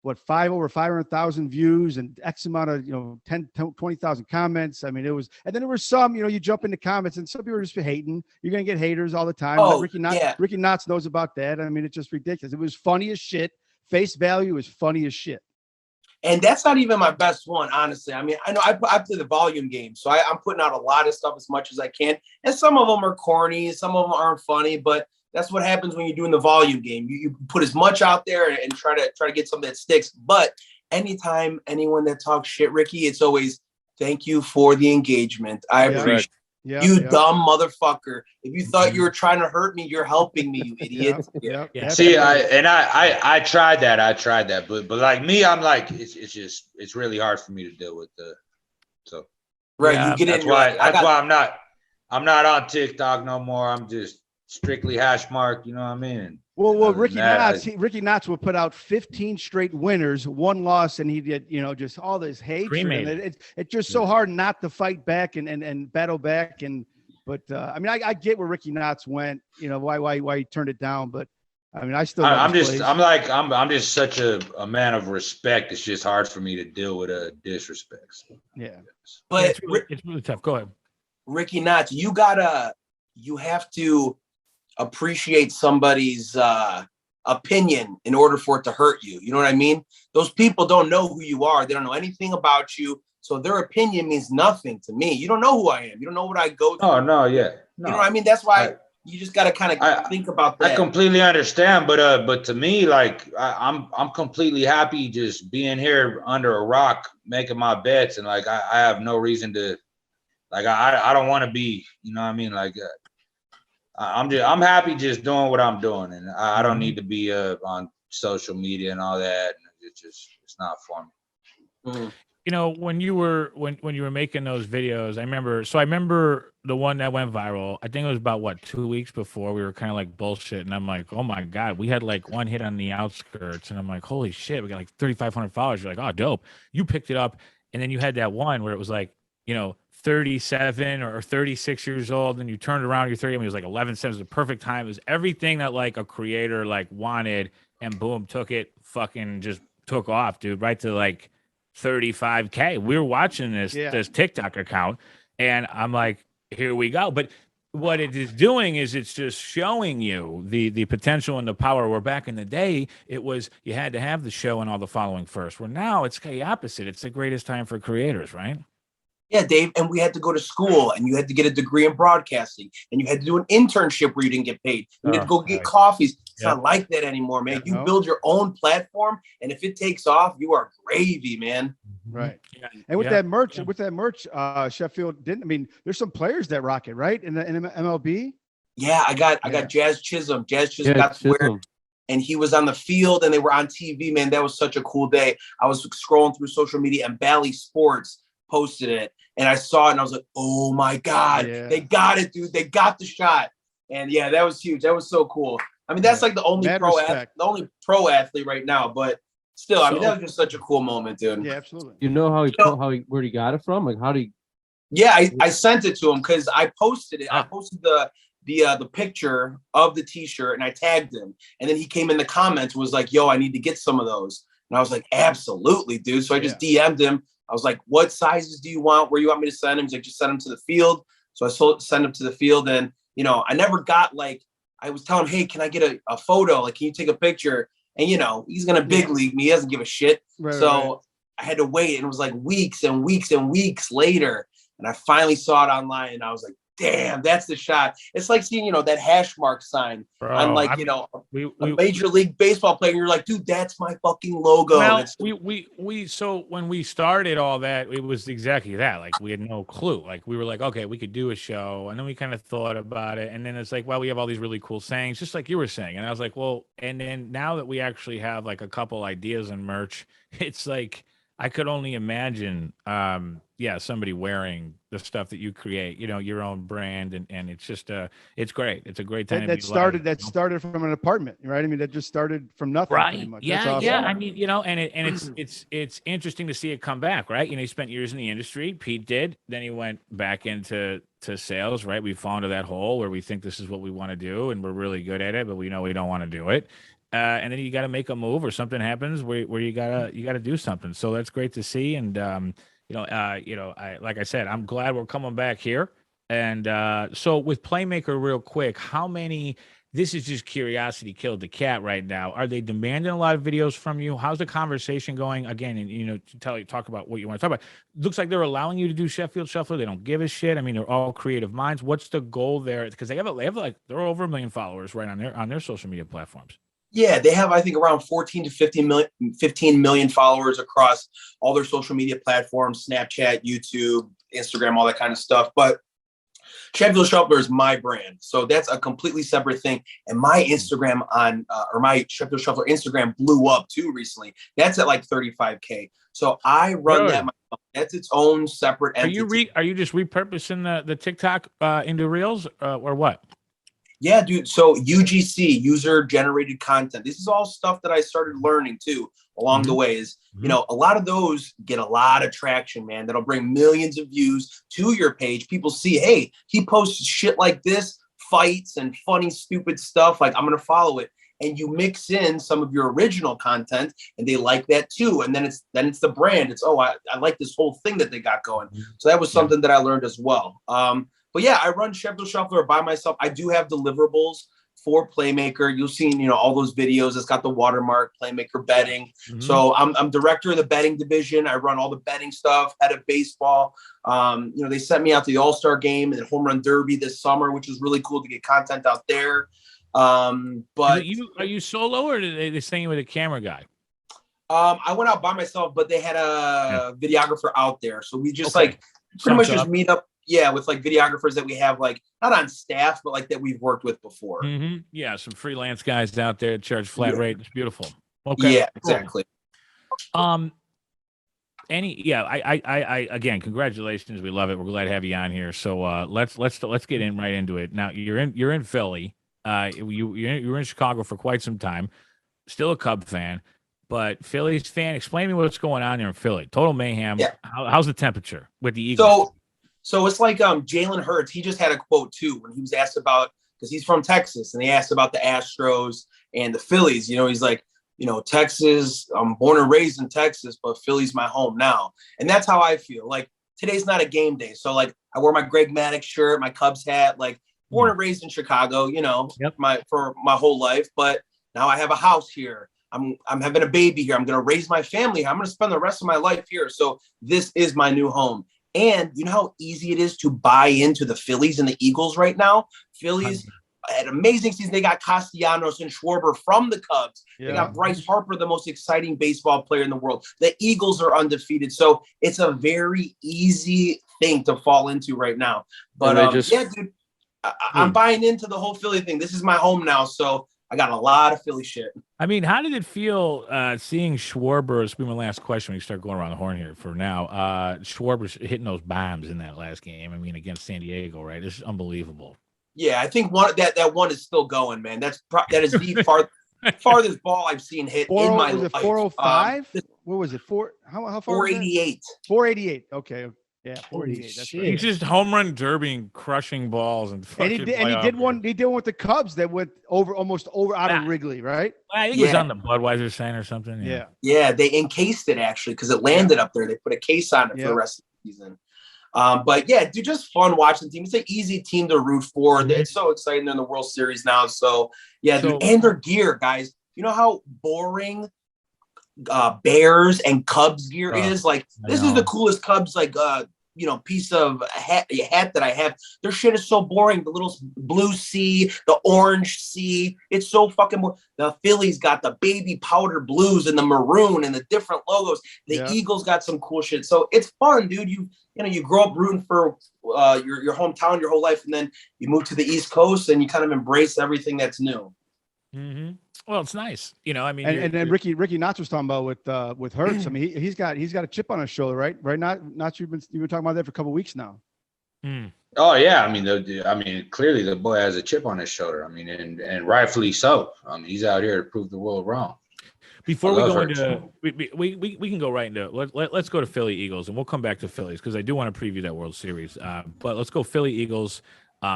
over 500,000 views and X amount of, 20,000 comments. I mean, it was, and then there were some, you jump into comments and some people are just hating. You're going to get haters all the time. Oh, Ricky yeah. Knotts knows about that. I mean, it's just ridiculous. It was funny as shit. Face value is funny as shit. And that's not even my best one, honestly. I mean, I know I play the volume game, so I'm putting out a lot of stuff as much as I can. And some of them are corny, some of them aren't funny, but that's what happens when you're doing the volume game. You put as much out there and try to get something that sticks. But anytime anyone that talks shit, Ricky, it's always thank you for the engagement. I appreciate it. Dumb motherfucker. If you thought you were trying to hurt me, you're helping me, you idiot. Yeah. See, I tried that, but like me, I'm like, it's really hard for me to deal with so. Right. Yeah, you get that's in. why I'm not on TikTok no more. I'm just strictly Hashmark, you know what I mean? Well, Ricky Knotts will put out 15 straight winners, one loss, and he did, just all this hatred. And it's just so hard not to fight back and battle back. But I mean, I get where Ricky Knotts went, why he turned it down. But I mean, I'm just such a man of respect. It's just hard for me to deal with disrespect. So. Yeah, but it's really tough. Go ahead, Ricky Knotts. You have to appreciate somebody's opinion in order for it to hurt you. You know what I mean? Those people don't know who you are. They don't know anything about you. So their opinion means nothing to me. You don't know who I am. You don't know what I go through. Oh, no, yeah. No. You know what I mean? That's why you just got to kind of think about that. I completely understand, but to me, like I'm completely happy just being here under a rock, making my bets, and like I have no reason to, like I don't want to be, you know what I mean? Like I'm happy just doing what I'm doing, and I don't need to be on social media and all that. It's not for me. Mm-hmm. When you were making those videos, I remember the one that went viral. I think it was about 2 weeks before we were kind of like bullshit, and I'm like, oh my god, we had like one hit on the outskirts, and I'm like, holy shit, we got like 3,500 followers. You're like, oh, dope. You picked it up, and then you had that one where it was like, 37 or 36 years old, and you turned around, you're 30. I mean, it was like 11 cents. It was the perfect time. It was everything that like a creator like wanted, and boom, took it, fucking just took off, dude, right to like 35K. We were watching this TikTok account, and I'm like, here we go. But what it is doing is it's just showing you the potential and the power. Where back in the day, it was you had to have the show and all the following first. Where now it's the opposite. It's the greatest time for creators, right? Yeah, Dave, and we had to go to school, and you had to get a degree in broadcasting, and you had to do an internship where you didn't get paid. You had to go get coffees. It's not like that anymore, man. You build your own platform, and if it takes off, you are gravy, man. Right. Yeah. And with that merch, Sheffield there's some players that rock it, right? In the MLB. Yeah, I got Jazz Chisholm. Jazz Chisholm got to wear it, and he was on the field, and they were on TV, man. That was such a cool day. I was scrolling through social media, and Bally Sports posted it, and I saw it, and I was like, oh my god, they got it, dude. They got the shot. And yeah, that was huge. That was so cool. I mean, that's like the only pro athlete right now, but still, I mean, that was just such a cool moment, dude. Yeah, absolutely. You know where he got it from? Like how do you? Yeah, I sent it to him because I posted it. I posted the picture of the t-shirt, and I tagged him, and then he came in the comments and was like, yo, I need to get some of those. And I was like, absolutely, dude. So I just DM'd him. I was like, what sizes do you want? Where you want me to send him? He's like, just send him to the field. So I sent him to the field, and I never got I was telling him, hey, can I get a photo? Like, can you take a picture? And he's gonna big league me. He doesn't give a shit. Right. I had to wait, and it was like weeks and weeks and weeks later, and I finally saw it online, and I was like, damn, that's the shot. It's like seeing, that Hashmark sign on a Major League Baseball player. And you're like, dude, that's my fucking logo. Well, so when we started all that, it was exactly that. Like, we had no clue. Like, we were like, okay, we could do a show. And then we kind of thought about it. And then it's like, well, we have all these really cool sayings, just like you were saying. And I was like, well, and then now that we actually have like a couple ideas and merch, it's like, I could only imagine, somebody wearing the stuff that you create, your own brand, and it's just it's great. It's a great time. That started from an apartment, right? I mean, that just started from nothing. Right. Pretty much. Yeah. Awesome. Yeah. I mean, it's interesting to see it come back, right? He spent years in the industry. Pete did. Then he went back into sales, right? We fall into that hole where we think this is what we want to do, and we're really good at it, but we know we don't want to do it. and then you got to make a move or something happens where you gotta do something. So that's great to see. And like I said, I'm glad we're coming back here. And so with Playmaker, real quick, how many? This is just curiosity killed the cat right now. Are they demanding a lot of videos from you? How's the conversation going? Again, and talk about what you want to talk about. Looks like they're allowing you to do Sheffield Shuffler. They don't give a shit. I mean, they're all creative minds. What's the goal there? Because they have like they're over 1 million followers right on their social media platforms. Yeah, they have, I think, around 14 to 15 million followers across all their social media platforms, Snapchat, YouTube, Instagram, all that kind of stuff. But Sheffield Shuffler is my brand. So that's a completely separate thing. And my Instagram or my Sheffield Shuffler Instagram blew up too recently. That's at like 35K. So I run that myself. That's its own separate entity. Are you just repurposing the TikTok into Reels or what? Yeah, dude. So UGC, user generated content. This is all stuff that I started learning too along the way. Is a lot of those get a lot of traction, man. That'll bring millions of views to your page. People see, hey, he posts shit like this, fights and funny, stupid stuff. Like, I'm gonna follow it. And you mix in some of your original content, and they like that too. And then it's the brand. It's I like this whole thing that they got going. So that was something that I learned as well. But yeah, I run Sheffield Shuffler by myself. I do have deliverables for Playmaker. You'll see, all those videos. It's got the watermark, Playmaker betting. So I'm director of the betting division. I run all the betting stuff, head of baseball. They sent me out to the All-Star game and the Home Run Derby this summer, which was really cool to get content out there. But are you solo or are they send you with a camera guy? I went out by myself, but they had a videographer out there. So we just pretty much just meet up. Yeah, with like videographers that we have like not on staff, but like that we've worked with before. Yeah, some freelance guys out there charge flat rate. It's beautiful. Okay. Yeah, exactly. I again, congratulations. We love it. We're glad to have you on here. So let's get right into it. Now you're in Philly. You were in Chicago for quite some time. Still a Cub fan, but Phillies fan. Explain to me what's going on there in Philly. Total mayhem. Yeah. How's the temperature with the Eagles? So it's like Jalen Hurts. He just had a quote too when he was asked about, because he's from Texas, and they asked about the Astros and the Phillies. He's like, Texas. I'm born and raised in Texas, but Philly's my home now, and that's how I feel. Like today's not a game day, so like I wear my Greg Maddux shirt, my Cubs hat. Like born and raised in Chicago, for my whole life. But now I have a house here. I'm having a baby here. I'm gonna raise my family here. I'm gonna spend the rest of my life here. So this is my new home. And you know how easy it is to buy into the Phillies and the Eagles right now? Phillies had amazing season. They got Castellanos and Schwarber from the Cubs. Yeah. They got Bryce Harper, the most exciting baseball player in the world. The Eagles are undefeated. So it's a very easy thing to fall into right now. But dude, I'm buying into the whole Philly thing. This is my home now. So I got a lot of Philly shit. I mean, how did it feel seeing Schwarber? This will be my last question when you start going around the horn here for now. Schwarber's hitting those bombs in that last game. I mean, against San Diego, right? This is unbelievable. Yeah, I think that one is still going, man. That is the farthest ball I've seen hit in my life. 405? What was it? How far? 488. 488. Okay. Yeah, 488. That's right. He's just home run derbying, crushing balls, and he did one. He did one with the Cubs that went almost over out of Wrigley, right? I think it was on the Budweiser sign or something. Yeah. They encased it actually because it landed up there. They put a case on it for the rest of the season. But yeah, dude, just fun watching the team. It's an easy team to root for. It's so exciting. They're in the World Series now. So yeah, dude, and their gear, guys. You know how boring Bears and Cubs gear is? Like this is the coolest Cubs piece of hat that I have. Their shit is so boring. The little blue C, the orange C, it's so fucking boring. The Phillies got the baby powder blues and the maroon and the different logos. The Eagles got some cool shit. So it's fun, dude. You grow up rooting for your hometown your whole life, and then you move to the East Coast and you kind of embrace everything that's new. Well, it's nice, I mean, and then Ricky Knotts was talking about with Hurts. I mean, he's got a chip on his shoulder, right? Right, not you've been talking about that for a couple of weeks now. Oh yeah, I mean, clearly the boy has a chip on his shoulder. I mean, and rightfully so. I mean, he's out here to prove the world wrong. Before we go into, we can go right into let's go to Philly Eagles, and we'll come back to Phillies because I do want to preview that World Series. But let's go Philly Eagles.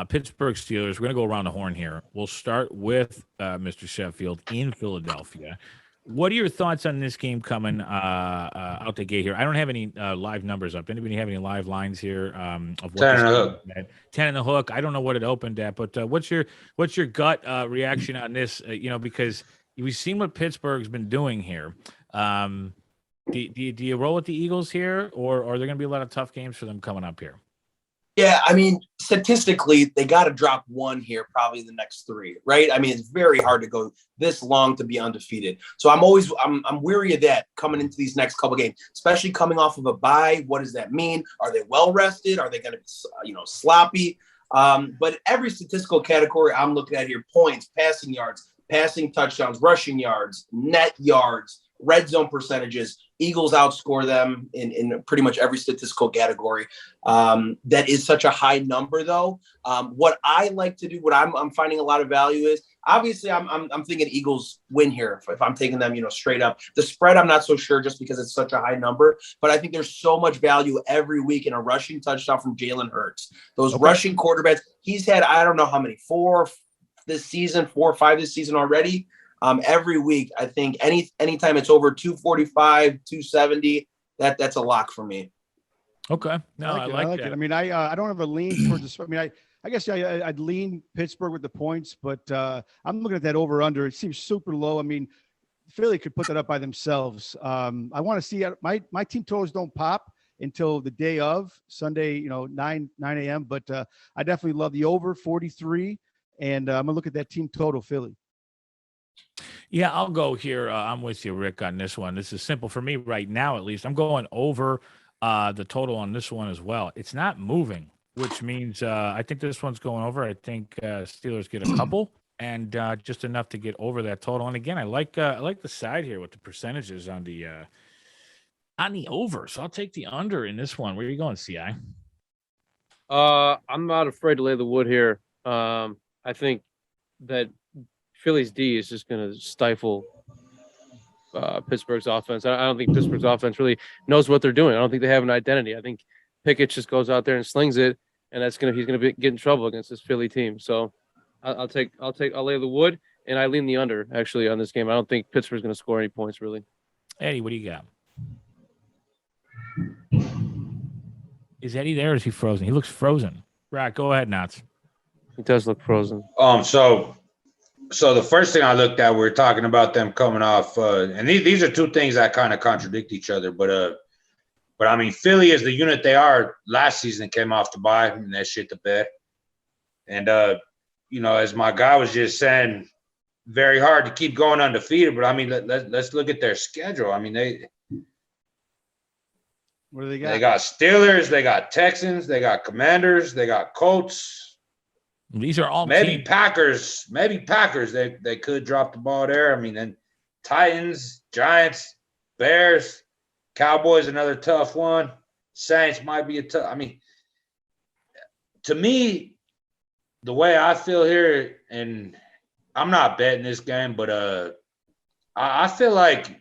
Pittsburgh Steelers. We're going to go around the horn here. We'll start with Mr. Sheffield in Philadelphia. What are your thoughts on this game coming out the gate here? I don't have any live numbers up. Anybody have any live lines here of what 10 this and a game hook. at? 10 and a hook. I don't know what it opened at, but what's your gut reaction on this? Because we've seen what Pittsburgh's been doing here. Do you roll with the Eagles here, or are there going to be a lot of tough games for them coming up here? Yeah, I mean, statistically, they got to drop one here, probably the next three, right? I mean, it's very hard to go this long to be undefeated. So I'm weary of that coming into these next couple games, especially coming off of a bye. What does that mean? Are they well rested? Are they going to be, sloppy? But every statistical category I'm looking at here: points, passing yards, passing touchdowns, rushing yards, net yards, red zone percentages. Eagles outscore them in pretty much every statistical category. That is such a high number, though. What I like to do, what I'm finding a lot of value is, obviously I'm thinking Eagles win here if I'm taking them, straight up. The spread, I'm not so sure just because it's such a high number, but I think there's so much value every week in a rushing touchdown from Jalen Hurts. Those rushing quarterbacks, he's had, I don't know how many, 4 or 5 this season already. Every week, I think anytime it's over 245, 270, that's a lock for me. Okay. No, I like that. it. I mean, I don't have a lean towards this. I mean, I guess I'd lean Pittsburgh with the points, but I'm looking at that over under. It seems super low. I mean, Philly could put that up by themselves. I want to see my team totals don't pop until the day of Sunday, 9 a.m. But I definitely love the over 43, and I'm gonna look at that team total Philly. Yeah, I'll go here. I'm with you, Rick, on this one. This is simple for me right now, at least. I'm going over the total on this one as well. It's not moving, which means I think this one's going over. I think Steelers get a couple and just enough to get over that total. And again, I like the side here with the percentages on the over. So I'll take the under in this one. Where are you going, CI? I'm not afraid to lay the wood here. I think that Philly's D is just going to stifle Pittsburgh's offense. I don't think Pittsburgh's offense really knows what they're doing. I don't think they have an identity. I think Pickett just goes out there and slings it, and he's going to get in trouble against this Philly team. So I'll lay the wood, and I lean the under actually on this game. I don't think Pittsburgh's going to score any points really. Eddie, what do you got? Is Eddie there or is he frozen? He looks frozen. Right, go ahead, Nats. He does look frozen. So the first thing I looked at, we were talking about them coming off, and these are two things that kind of contradict each other. But I mean, Philly is the unit they are. Last season came off the bye, and that shit the bed. And as my guy was just saying, very hard to keep going undefeated. But I mean, let's look at their schedule. I mean, what do they got? They got Steelers, they got Texans, they got Commanders, they got Colts. These are all maybe Packers. They could drop the ball there. I mean, then Titans, Giants, Bears, Cowboys, another tough one. Saints might be a tough. I mean, to me, the way I feel here, and I'm not betting this game, but I feel like,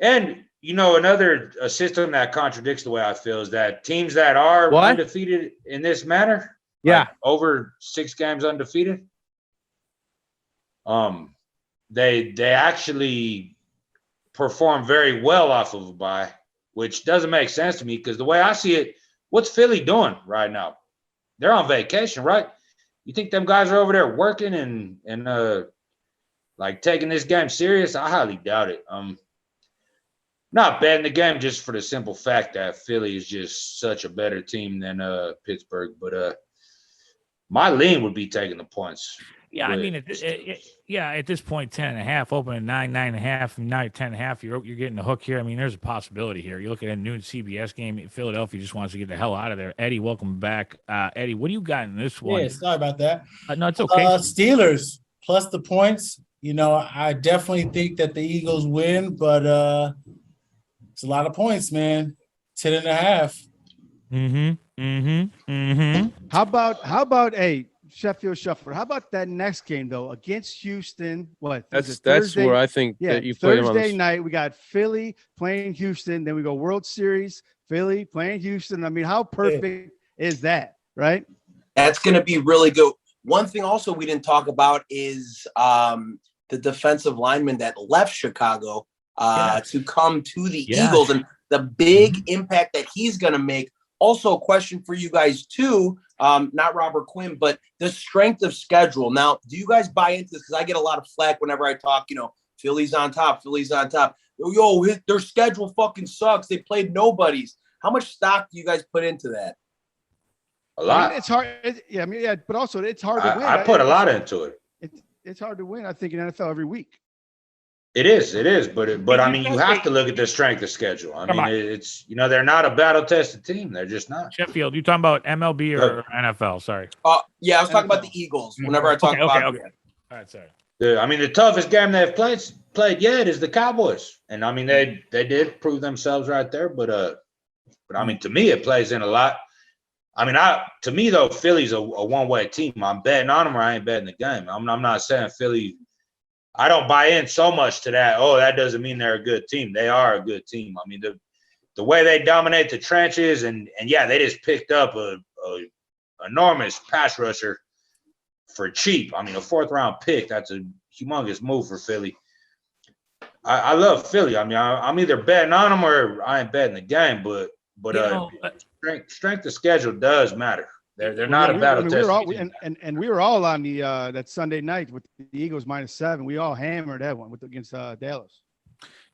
and another system that contradicts the way I feel is that teams that are undefeated in this manner. Yeah, like over 6 games undefeated. They actually perform very well off of a bye, which doesn't make sense to me because the way I see it, what's Philly doing right now? They're on vacation, right? You think them guys are over there working and like taking this game serious? I highly doubt it. Not betting the game just for the simple fact that Philly is just such a better team than Pittsburgh, but my lean would be taking the points. Yeah, I mean, at this point, 10.5, open at 9.5, and now you're 10.5. You're getting a hook here. I mean, there's a possibility here. You look at a noon CBS game. Philadelphia just wants to get the hell out of there. Eddie, welcome back. Eddie, what do you got in this one? Yeah, sorry about that. No, it's okay. Steelers plus the points. I definitely think that the Eagles win, but it's a lot of points, man. 10.5. How about Sheffield Shuffler? How about that next game though against Houston? That's where I think that you play them on Thursday night. We got Philly playing Houston. Then we go World Series. Philly playing Houston. I mean, how perfect is that? Right? That's going to be really good. One thing also we didn't talk about is the defensive lineman that left Chicago to come to the Eagles and the big impact that he's going to make. Also, a question for you guys too, not Robert Quinn, but the strength of schedule. Now, do you guys buy into this? Because I get a lot of flack whenever I talk, Philly's on top, Philly's on top. Yo, their schedule fucking sucks. They played nobodies. How much stock do you guys put into that? A lot. I mean, it's hard. But also it's hard to win. I put a lot into it. It's hard to win, I think, in NFL every week. It is, but I mean, you have to look at the strength of schedule. I mean, it's they're not a battle-tested team. They're just not. Sheffield, you talking about MLB or NFL? Sorry. Yeah, I was talking about the Eagles. Whenever I talk about okay. All right, sorry. I mean, the toughest game they've played yet is the Cowboys, and I mean they did prove themselves right there. But I mean, to me, it plays in a lot. I mean, to me though, Philly's a one-way team. I'm betting on them, or I ain't betting the game. I'm not saying Philly. I don't buy in so much to that. Oh, that doesn't mean they're a good team. They are a good team. I mean, the way they dominate the trenches, and yeah, they just picked up a enormous pass rusher for cheap. I mean, a 4th-round pick. That's a humongous move for Philly. I love Philly. I mean, I'm either betting on them or I ain't betting the game. But strength of schedule does matter. They're not a battle test. And we were all on the that Sunday night with the Eagles -7. We all hammered that one against Dallas.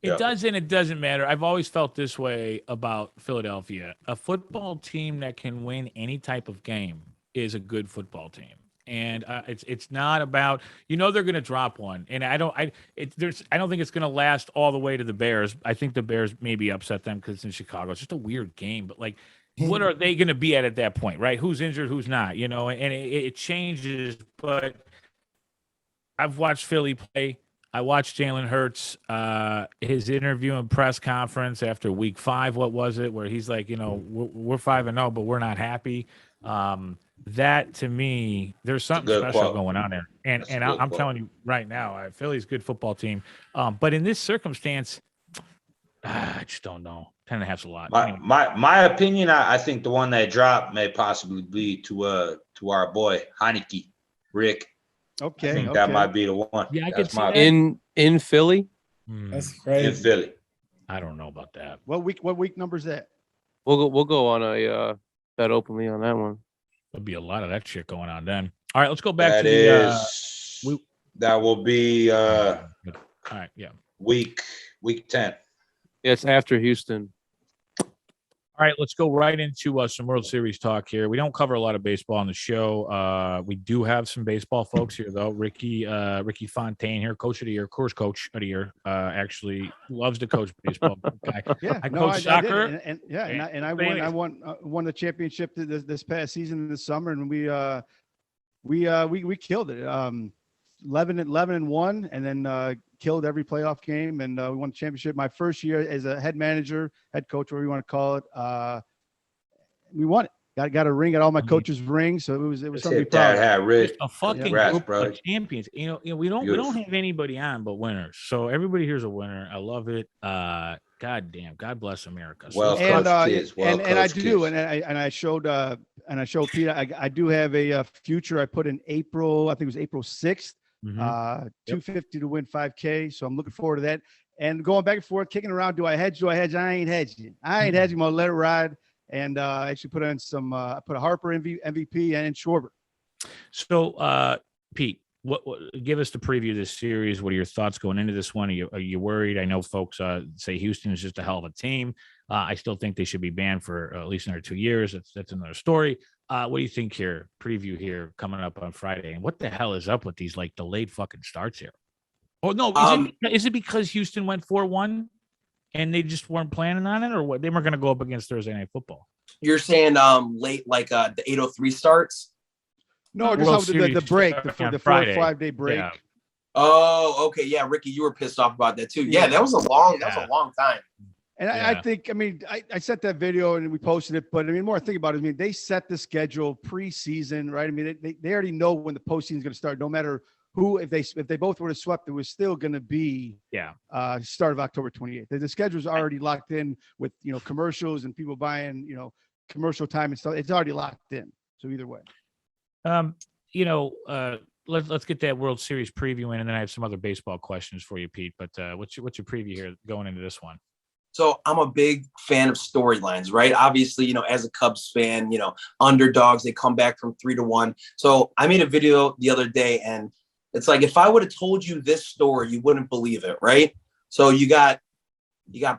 It does and it doesn't matter. I've always felt this way about Philadelphia. A football team that can win any type of game is a good football team. And it's not about they're going to drop one, and I don't think it's going to last all the way to the Bears. I think the Bears maybe upset them because it's in Chicago. It's just a weird game, but like, what are they going to be at that point, right? Who's injured, who's not, and it changes. But I've watched Philly play. I watched Jalen Hurts, his interview and press conference after week 5. What was it? Where he's like, we're 5-0, but we're not happy. That to me, there's something special going on there. And I'm telling you right now, Philly's a good football team. But in this circumstance, I just don't know. 10.5's a lot. My opinion, I think the one they dropped may possibly be to our boy Heineke, Rick. Okay. I think that might be the one. Yeah, I could see that. In Philly. That's crazy. In Philly. I don't know about that. What week number is that? We'll go on a bet openly on that one. There'll be a lot of that shit going on then. All right, let's go back that will be all right, yeah. Week 10. Yeah, it's after Houston. All right, let's go right into some World Series talk here. We don't cover a lot of baseball on the show. We do have some baseball folks here, though. Ricky Fontaine here, coach of the year, course coach of the year. Actually loves to coach baseball. Guy. Yeah, I coach soccer. I won the championship this past season in the summer, and we killed it. 11-1, and then killed every playoff game, and we won the championship. My first year as a head manager, head coach, whatever you want to call it. We won it. Got a ring, got all my coaches' rings, so it was something to be proud of. A fucking group of champions. We don't have anybody on but winners. So everybody here's a winner. I love it. God damn. God bless America. I showed Pete. I do have a future. I put in April. I think it was April 6th. 250 to win 5K. So I'm looking forward to that. And going back and forth, kicking around. Do I hedge? I ain't hedging. I'm gonna let it ride. And actually put in some. I put a Harper MVP and Schwarber. So Pete, what give us the preview of this series? What are your thoughts going into this one? Are you worried? I know folks say Houston is just a hell of a team. I still think they should be banned for at least another 2 years. That's another story. What do you think here? Preview here coming up on Friday. And what the hell is up with these like delayed fucking starts here? Oh no, is it because Houston went 4-1 and they just weren't planning on it, or what? They weren't going to go up against Thursday Night Football. You're saying late, like the 8:03 starts? No, just the break, the 4-5 day break. Yeah. Oh, okay, yeah, Ricky, you were pissed off about that too. Yeah, that was a long time. And I think, I sent that video and we posted it, but the more I think about it, they set the schedule preseason, right? They already know when the postseason is going to start. No matter who, if they both were to swept, it was still going to be start of October 28th. The schedule's already locked in with commercials and people buying commercial time and stuff. It's already locked in. So either way. You know, let's get that World Series preview in, and then I have some other baseball questions for you, Pete. But what's your preview here going into this one? So I'm a big fan of storylines, right? Obviously, you know, as a Cubs fan, you know, underdogs, they come back from 3-1. So I made a video the other day, and it's like, if I would have told you this story, you wouldn't believe it, right? So you got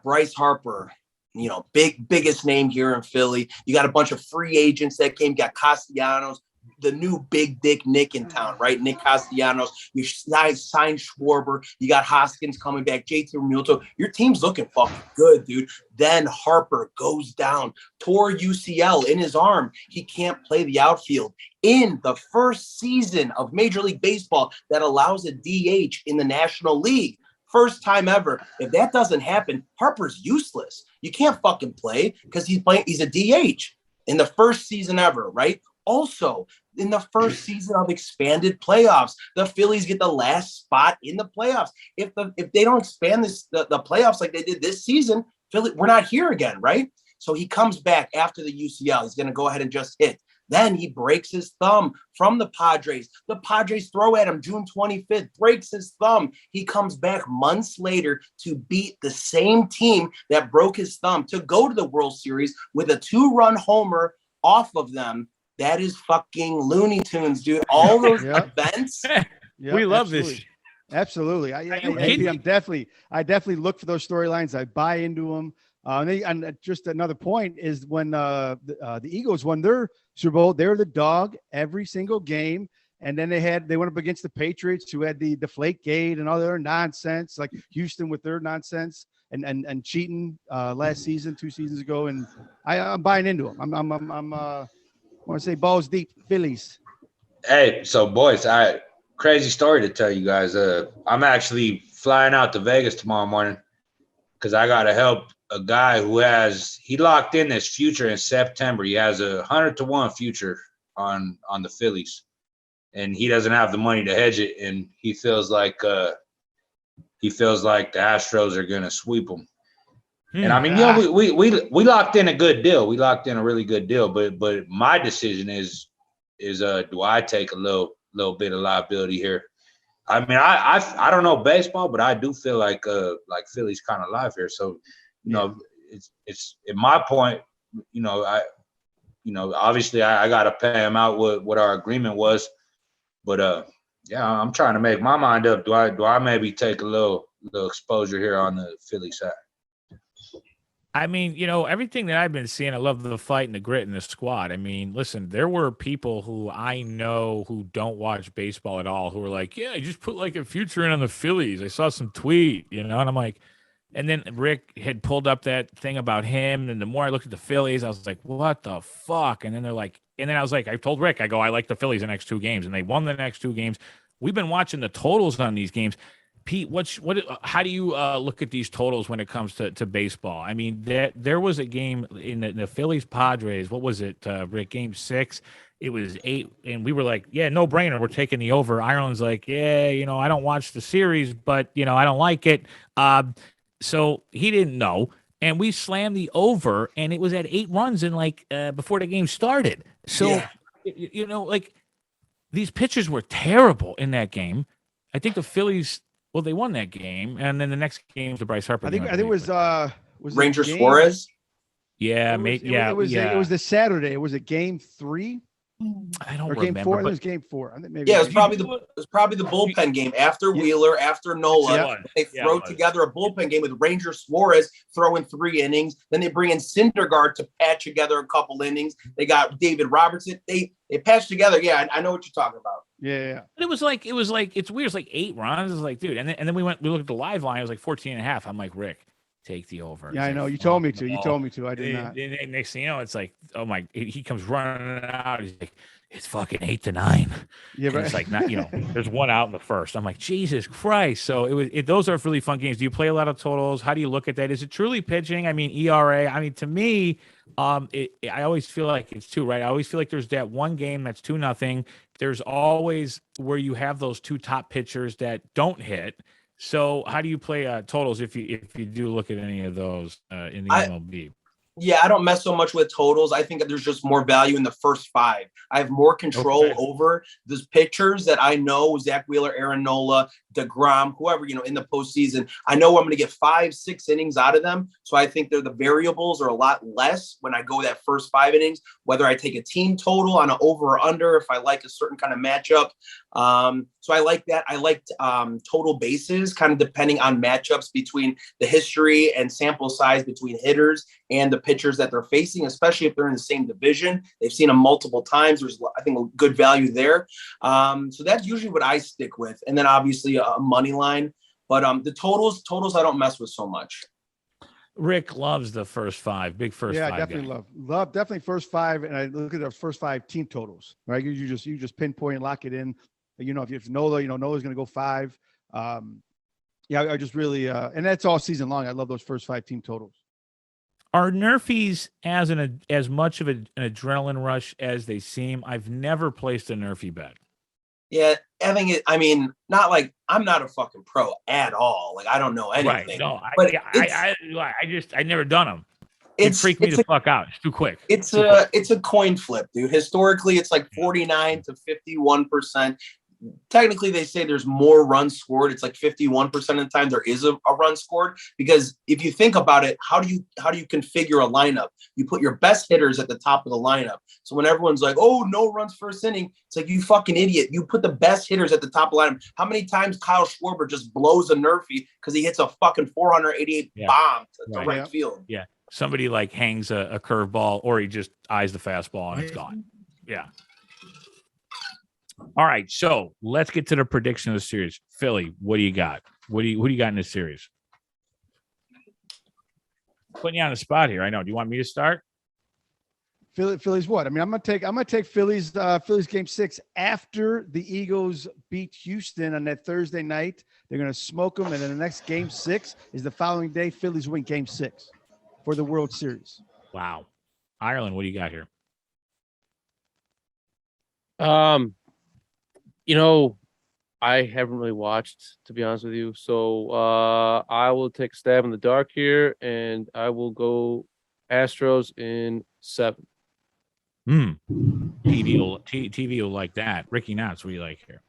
Bryce Harper, you know, biggest name here in Philly. You got a bunch of free agents that came. You got Castellanos, the new big dick Nick in town, right? Nick Castellanos. You signed Schwarber. You got Hoskins coming back. JT Realmuto. Your team's looking fucking good, dude. Then Harper goes down, tore UCL in his arm. He can't play the outfield. In the first season of Major League Baseball that allows a DH in the National League. First time ever. If that doesn't happen, Harper's useless. You can't fucking play because he's a DH in the first season ever, right? Also, in the first season of expanded playoffs, the Phillies get the last spot in the playoffs. If they don't expand the playoffs like they did this season, Philly, we're not here again, right? So he comes back after the UCL. He's going to go ahead and just hit. Then he breaks his thumb from the Padres. The Padres throw at him June 25th, breaks his thumb. He comes back months later to beat the same team that broke his thumb to go to the World Series with a 2-run homer off of them. That is fucking Looney Tunes, dude. All those events. We love this. Absolutely. I definitely look for those storylines. I buy into them. And just another point is when the Eagles won their Super Bowl, they were the dog every single game. And then they went up against the Patriots, who had the deflate gate and all their nonsense, like Houston with their nonsense and cheating last season, 2 seasons ago. And I'm buying into them. I want to say balls deep, Phillies. Hey, so boys, crazy story to tell you guys. I'm actually flying out to Vegas tomorrow morning because I got to help a guy who he locked in this future in September. He has 100-1 future on the Phillies, and he doesn't have the money to hedge it, and he feels like the Astros are gonna sweep them. And I mean, you know, we locked in a good deal. We locked in a really good deal. But my decision is do I take a little bit of liability here? I mean, I don't know baseball, but I do feel like Philly's kind of live here. So, you know, it's at my point, you know, obviously I got to pay him out what our agreement was. But yeah, I'm trying to make my mind up. Do I maybe take a little exposure here on the Philly side? I mean, you know, everything that I've been seeing, I love the fight and the grit in the squad. I mean, listen, there were people who I know who don't watch baseball at all who were like, yeah, I just put like a future in on the Phillies. I saw some tweet, you know, and I'm like, and then Rick had pulled up that thing about him. And the more I looked at the Phillies, I was like, what the fuck? And then they're like, and then I was like, I told Rick, I go, I like the Phillies the next 2 games. And they won the next 2 games. We've been watching the totals on these games. Pete, how do you look at these totals when it comes to baseball? I mean, there was a game in the Phillies Padres. What was it, Rick? Game 6. It was 8, and we were like, yeah, no brainer. We're taking the over. Ireland's like, yeah, you know, I don't watch the series, but you know, I don't like it. So he didn't know, and we slammed the over, and it was at 8 runs in like before the game started. So you know, like these pitchers were terrible in that game. I think the Phillies. Well, they won that game, and then the next game was the Bryce Harper. I think it was Ranger Suarez. Yeah, it was the Saturday. It was a game 3. I don't remember. Game 4. It was game 4. I think maybe. Yeah, it was probably the bullpen game after Wheeler, after Nola. They throw together a bullpen game with Ranger Suarez throwing 3 innings. Then they bring in Syndergaard to patch together a couple innings. They got David Robertson. They patched together. Yeah, I know what you're talking about. Yeah. But it was like it's weird. It's like 8 runs. It's like, dude, and then we looked at the live line. It was like 14.5. I'm like, Rick, take the over. Yeah, I know. You told me to. You told me to. I did not. Next thing you know, it's like, oh my, he comes running out. He's like, it's fucking 8-9. Yeah, but it's like, not, you know, there's 1 out in the first. I'm like, Jesus Christ. So those are really fun games. Do you play a lot of totals? How do you look at that? Is it truly pitching? I mean, ERA. I mean, to me, I always feel like it's 2, right? I always feel like there's that one game that's 2-0. There's always where you have those 2 top pitchers that don't hit. So how do you play totals if you do look at any of those in the MLB? Yeah, I don't mess so much with totals. I think that there's just more value in the first 5. I have more control over those pitchers that I know, Zach Wheeler, Aaron Nola, DeGrom, whoever, in the postseason. I know I'm going to get 5-6 innings out of them. So I think the variables are a lot less when I go that first 5 innings, whether I take a team total on an over or under, if I like a certain kind of matchup. So I like that. I liked total bases, kind of depending on matchups between the history and sample size between hitters and the pitchers that they're facing, especially if they're in the same division. They've seen them multiple times. There's, I think, a good value there. So that's usually what I stick with. And then obviously a money line. But the totals I don't mess with so much. Rick loves the first 5, big first 5. Yeah, I definitely love definitely first 5. And I look at the first 5 team totals, right? You just pinpoint and lock it in. If Nola, Nola's going to go 5. Yeah, I just really, and that's all season long. I love those first 5 team totals. Are Nerfies as much of an adrenaline rush as they seem? I've never placed a Nerfie bet. Yeah, not like I'm not a fucking pro at all. Like I don't know anything. Right? No, but I never done them. It freaked me the fuck out. It's too quick. It's a coin flip, dude. Historically, it's like 49 to 51%. Technically, they say there's more runs scored. It's like 51% of the time there is a run scored, because if you think about it, how do you configure a lineup? You put your best hitters at the top of the lineup. So when everyone's like, "Oh, no runs first inning," it's like, you fucking idiot. You put the best hitters at the top of the lineup. How many times Kyle Schwarber just blows a Nerfie because he hits a fucking 488 bomb to right field? Yeah, somebody like hangs a curveball, or he just eyes the fastball and it's gone. Yeah. All right, so let's get to the prediction of the series. Philly, what do you got? What do you got in this series? Putting you on the spot here. I know. Do you want me to start? Phillies what? I'm gonna take Phillies game 6 after the Eagles beat Houston on that Thursday night. They're gonna smoke them, and then the next game 6 is the following day. Phillies win game 6 for the World Series. Wow. Ireland, what do you got here? I haven't really watched, to be honest with you. So I will take a stab in the dark here, and I will go Astros in 7. TV will like that. Ricky Knotts, what do you like here?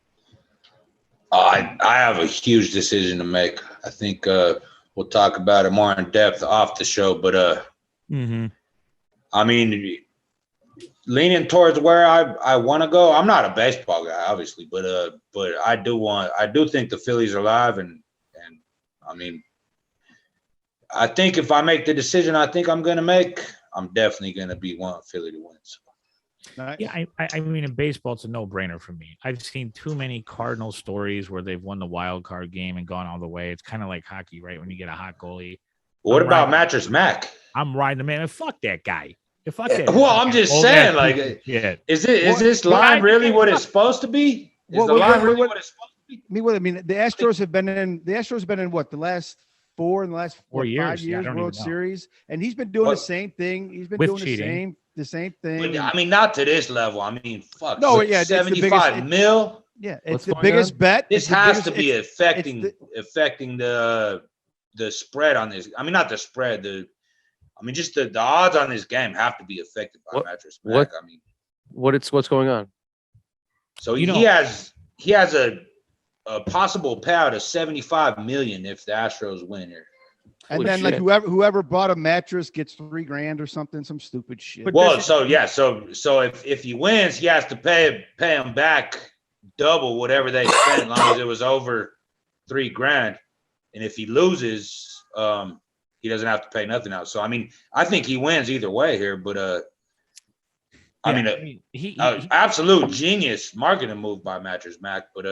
I have a huge decision to make. I think we'll talk about it more in depth off the show, but I mean, leaning towards where I want to go. I'm not a baseball guy, obviously, but I do think the Phillies are live, and I mean, I think if I make the decision I think I'm going to make, I'm definitely going to be one Philly to win. So. Yeah, I mean, in baseball, it's a no-brainer for me. I've seen too many Cardinal stories where they've won the wild card game and gone all the way. It's kind of like hockey, right? When you get a hot goalie. What about Mattress Mac? I'm riding the man. Fuck that guy. Fuck that. Well, I'm just saying, like, is this line really what it's supposed to be? Is the line really what it's supposed to be? I mean, the Astros have been in what, the last 4 years, 5 years World Series, and he's been doing the same thing. He's been doing the same thing. But, I mean, not to this level. I mean, fuck. No, yeah, 75 mil. Yeah, it's the biggest bet. This has to be affecting the spread on this. I mean, not the spread. Just the odds on this game have to be affected by Mattress Mac. I mean, what's going on? So he has a possible payout of $75 million if the Astros win here. And then like whoever bought a mattress gets $3,000 or something, some stupid shit. Well, so if he wins, he has to pay him back double whatever they spent, as long as it was over $3,000. And if he loses, he doesn't have to pay nothing out. So I mean, I think he wins either way here. But absolute genius marketing move by Mattress Mac. But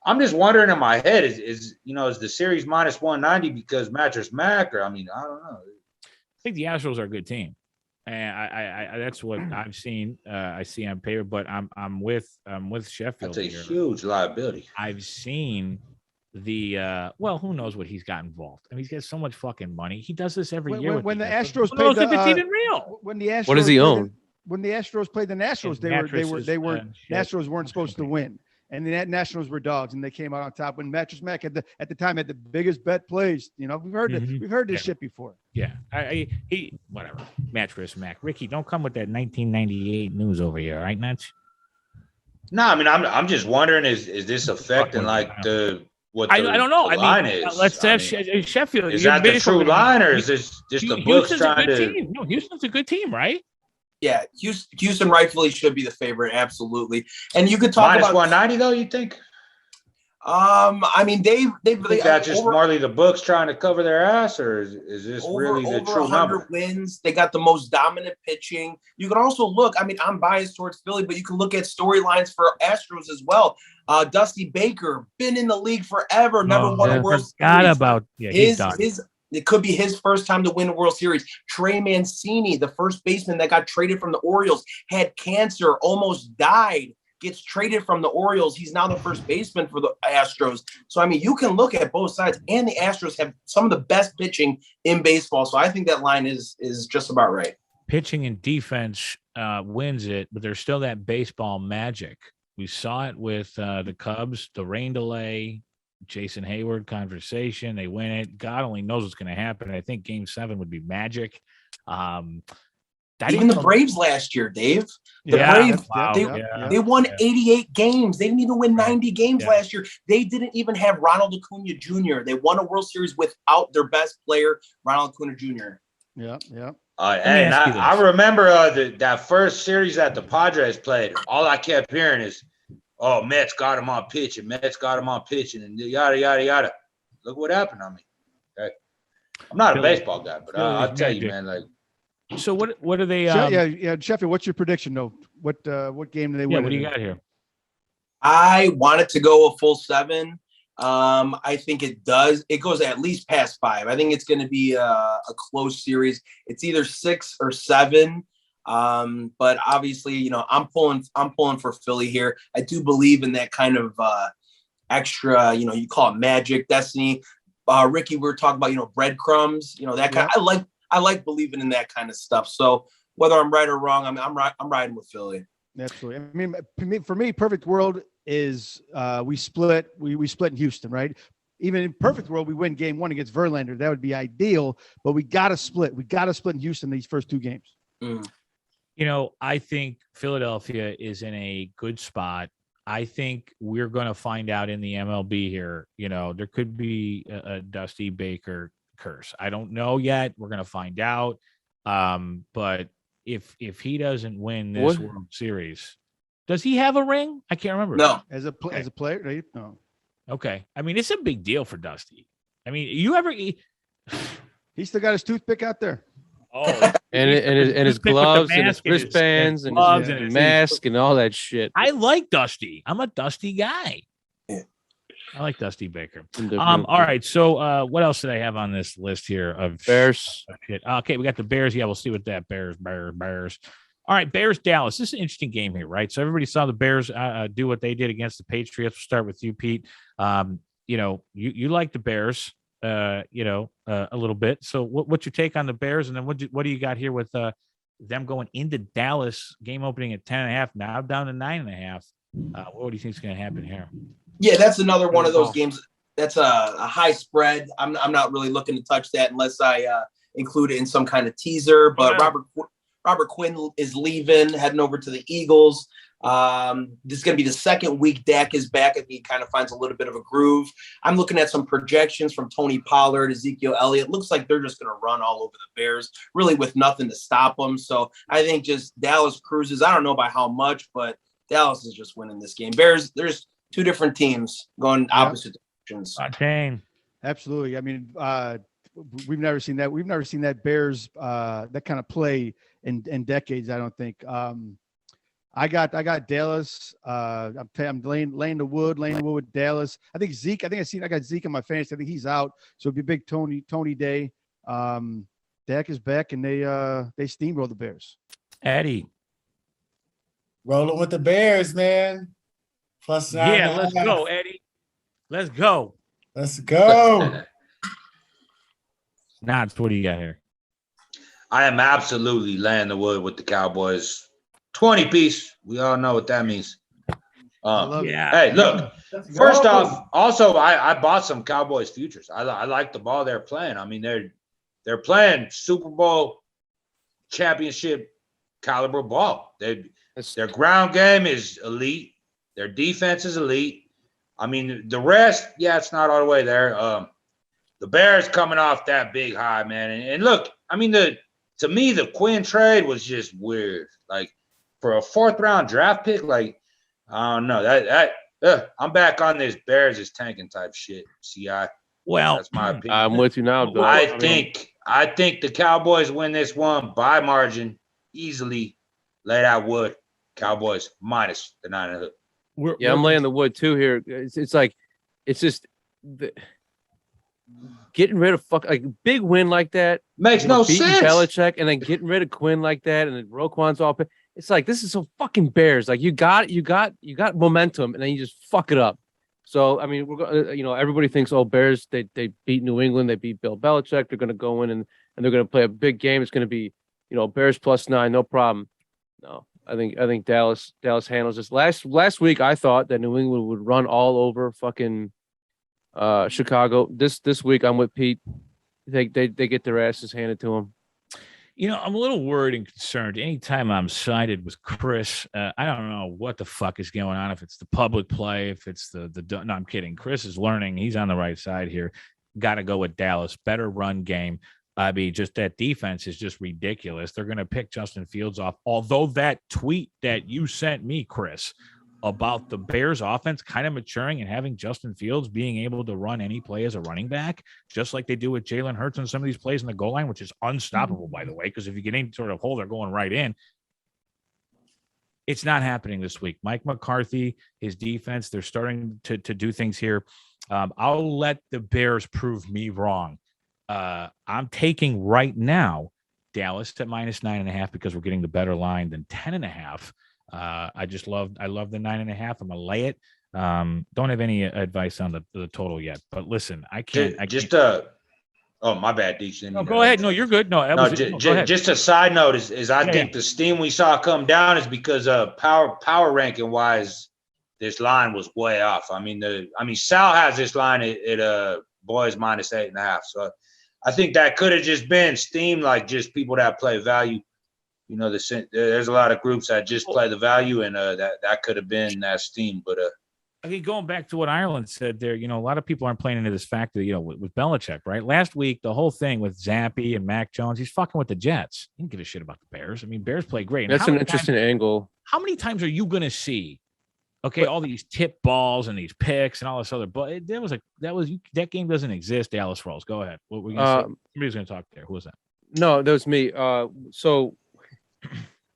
I'm just wondering in my head, is the series minus 190 because Mattress Mac, or I don't know. I think the Astros are a good team, and I that's what I've seen. I see on paper, but I'm with Sheffield. That's a huge liability. I've seen who knows what he's got involved. I mean, he's got so much fucking money. He does this every year. When the Astros played, if it's even real. When the Astros, what does he own? When the Astros played the Nationals, the Astros weren't supposed to win. and the Nationals were dogs, and they came out on top when Mattress Mac at the time had the biggest bet placed. You know, we've heard this shit before. Yeah, he whatever. Mattress Mac. Ricky, don't come with that 1998 news over here, all right, Nuts? No, I mean, I'm just wondering, is this affecting like what I don't know. the line is? Let's have Sheffield. Is that the true line, or is this just the books Houston's trying a good to? team. No, Houston's a good team, right? Yeah, Houston rightfully should be the favorite, absolutely. And you could talk Minus about 190 though. You think? I mean, they've That's just morally the books trying to cover their ass, or is this really the true 100 number? wins. They got the most dominant pitching. You can also look. I mean, I'm biased towards Philly, but you can look at storylines for Astros as well. Dusty Baker, been in the league forever, never won a World Series. It could be his first time to win a World Series. Trey Mancini, the first baseman that got traded from the Orioles, had cancer, almost died. Gets traded from the Orioles. He's now the first baseman for the Astros. So, I mean, you can look at both sides, and the Astros have some of the best pitching in baseball. So I think that line is just about right. Pitching and defense wins it, but there's still that baseball magic. We saw it with the Cubs, the rain delay, Jason Hayward conversation. They win it. God only knows what's going to happen. I think Game 7 would be magic. Even the Braves last year, Dave. The Braves, they won 88 games. They didn't even win 90 games last year. They didn't even have Ronald Acuna Jr. They won a World Series without their best player, Ronald Acuna Jr. Yeah. Hey, I remember that first series that the Padres played. All I kept hearing is, "Oh, Mets got him on pitching. Mets got him on pitching," and yada yada yada. Look what happened on me. Okay. I'm not a baseball guy, but I'll tell you, man, like. So what are they? Sheffield. What's your prediction, though? What game do they win? What do you got here? I want it to go a full 7. I think it does. It goes at least past 5. I think it's going to be a close series. It's either 6 or 7. But obviously, you know, I'm pulling for Philly here. I do believe in that kind of extra. You know, you call it magic, destiny. Ricky, we were talking about, you know, breadcrumbs. You know, that kind. I like believing in that kind of stuff. So whether I'm right or wrong, I'm riding with Philly. Absolutely. I mean, for me, perfect world is we split in Houston, right? Even in perfect world, we win Game 1 against Verlander. That would be ideal, but we got to split. We got to split in Houston these first 2 games. Mm. You know, I think Philadelphia is in a good spot. I think we're going to find out in the MLB here. You know, there could be a Dusty Baker curse. I don't know yet. We're going to find out. But if he doesn't win this World Series, does he have a ring? I can't remember. No, as a player, right? No. Okay. I mean, it's a big deal for Dusty. I mean, he still got his toothpick out there. Oh, and his gloves and his wristbands and his mask and all that shit. I like Dusty. I'm a Dusty guy. Yeah. I like Dusty Baker. All right. So what else did I have on this list here of Bears? Okay, we got the Bears. Yeah, we'll see what that Bears. All right, Bears, Dallas. This is an interesting game here, right? So everybody saw the Bears do what they did against the Patriots. We'll start with you, Pete. You know, you like the Bears, a little bit. So what's your take on the Bears? And then what do you got here with them going into Dallas, game opening at 10.5, now down to 9.5? What do you think is going to happen here? Yeah, that's another one of those games. That's a high spread. I'm not really looking to touch that unless I include it in some kind of teaser. But Robert Quinn is leaving, heading over to the Eagles. This is going to be the second week Dak is back, and he kind of finds a little bit of a groove. I'm looking at some projections from Tony Pollard, Ezekiel Elliott. Looks like they're just going to run all over the Bears, really with nothing to stop them. So I think just Dallas cruises. I don't know by how much, but Dallas is just winning this game. Bears, there's 2 different teams going opposite directions. Okay. Absolutely. I mean, we've never seen that. We've never seen that Bears that kind of play in decades. I don't think. I got Dallas. I'm laying the wood with Dallas. I think Zeke. I got Zeke in my fantasy. I think he's out. So it'll be a big Tony day. Dak is back, and they steamroll the Bears. Eddie. Rolling with the Bears, man. +9. Yeah, let's go, Eddie. Let's go. Let's go. Nods, what do you got here? I am absolutely laying the wood with the Cowboys. 20 piece. We all know what that means. love it. Yeah. Hey, look. First off, also I bought some Cowboys futures. I like the ball they're playing. I mean, they're playing Super Bowl championship caliber ball. Their ground game is elite. Their defense is elite. I mean, the rest, yeah, it's not all the way there. The Bears coming off that big high, man. And look, I mean, to me, the Quinn trade was just weird. Like for a 4th round draft pick, like I don't know I'm back on this Bears is tanking type shit. CI. Well, That's my opinion. I'm with you now, Bill. I think the Cowboys win this one by margin easily. Lay that wood. Cowboys minus the 9.5. I'm laying the wood too here. It's like, it's just getting rid of like big win like that makes no beating sense. Belichick and then getting rid of Quinn like that, and then Roquan's all. It's like, this is so fucking Bears. Like you got momentum, and then you just fuck it up. So I mean, we're everybody thinks, oh, Bears, they beat New England, they beat Bill Belichick, they're gonna go in and they're gonna play a big game. It's gonna be Bears +9, no problem. No, I think Dallas handles this. Last week I thought that New England would run all over fucking Chicago. This week I'm with Pete. They get their asses handed to them. I'm a little worried and concerned. Anytime I'm sided with Chris, I don't know what the fuck is going on. If it's the public play, if it's no, I'm kidding. Chris is learning. He's on the right side here. Got to go with Dallas. Better run game. I mean, just that defense is just ridiculous. They're going to pick Justin Fields off. Although that tweet that you sent me, Chris, about the Bears offense kind of maturing and having Justin Fields being able to run any play as a running back, just like they do with Jalen Hurts on some of these plays in the goal line, which is unstoppable, by the way, because if you get any sort of hole, they're going right in. It's not happening this week. Mike McCarthy, his defense, they're starting to do things here. I'll let the Bears prove me wrong. I'm taking right now Dallas at -9.5 because we're getting the better line than 10.5. I love the 9.5. I'm gonna lay it. Don't have any advice on the total yet, but listen, I can't. Oh, my bad, Deech. No, go ahead. No, you're good. Go ahead. Just a side note is I think the steam we saw come down is because power ranking wise, this line was way off. I mean, Sal has this line at boys -8.5. So I think that could have just been steam, like just people that play value. There's a lot of groups that just play the value, and that could have been that steam. But going back to what Ireland said there, a lot of people aren't playing into this factor, with Belichick, right? Last week, the whole thing with Zappy and Mac Jones, he's fucking with the Jets. He didn't give a shit about the Bears. I mean, Bears play great. That's an interesting angle. How many times are you going to see, all these tip balls and these picks and all this other, but that game doesn't exist. Dallas Rawls. Go ahead. What were you going to say? Somebody's going to talk there. Who was that? No, that was me.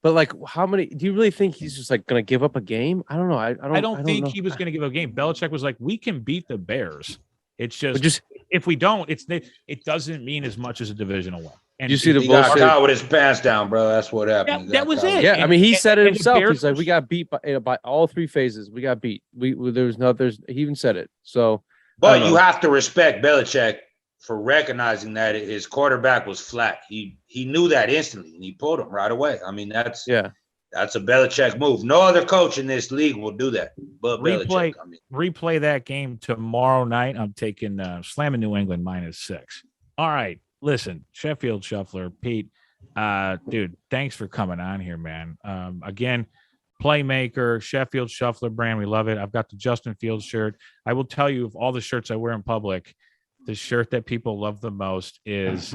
But like, how many? Do you really think he's just like going to give up a game? I don't know. I don't think know. he was going to give up a game. Belichick was like, "We can beat the Bears. It's just if we don't, it doesn't mean as much as a divisional win." And you see the he bullshit? got caught with his pants down, bro. That's what happened. That was it. Yeah, I mean, he said it himself. He's like, "We got beat by all three phases. We got beat. He even said it." So, but you have to respect Belichick for recognizing that his quarterback was flat. He knew that instantly, and he pulled him right away. I mean, that's a Belichick move. No other coach in this league will do that. But Belichick. Replay that game tomorrow night. I'm taking slamming New England -6. All right, listen, Sheffield Shuffler, Pete, dude, thanks for coming on here, man. Again, Playmaker, Sheffield Shuffler brand, we love it. I've got the Justin Fields shirt. I will tell you, of all the shirts I wear in public, the shirt that people love the most is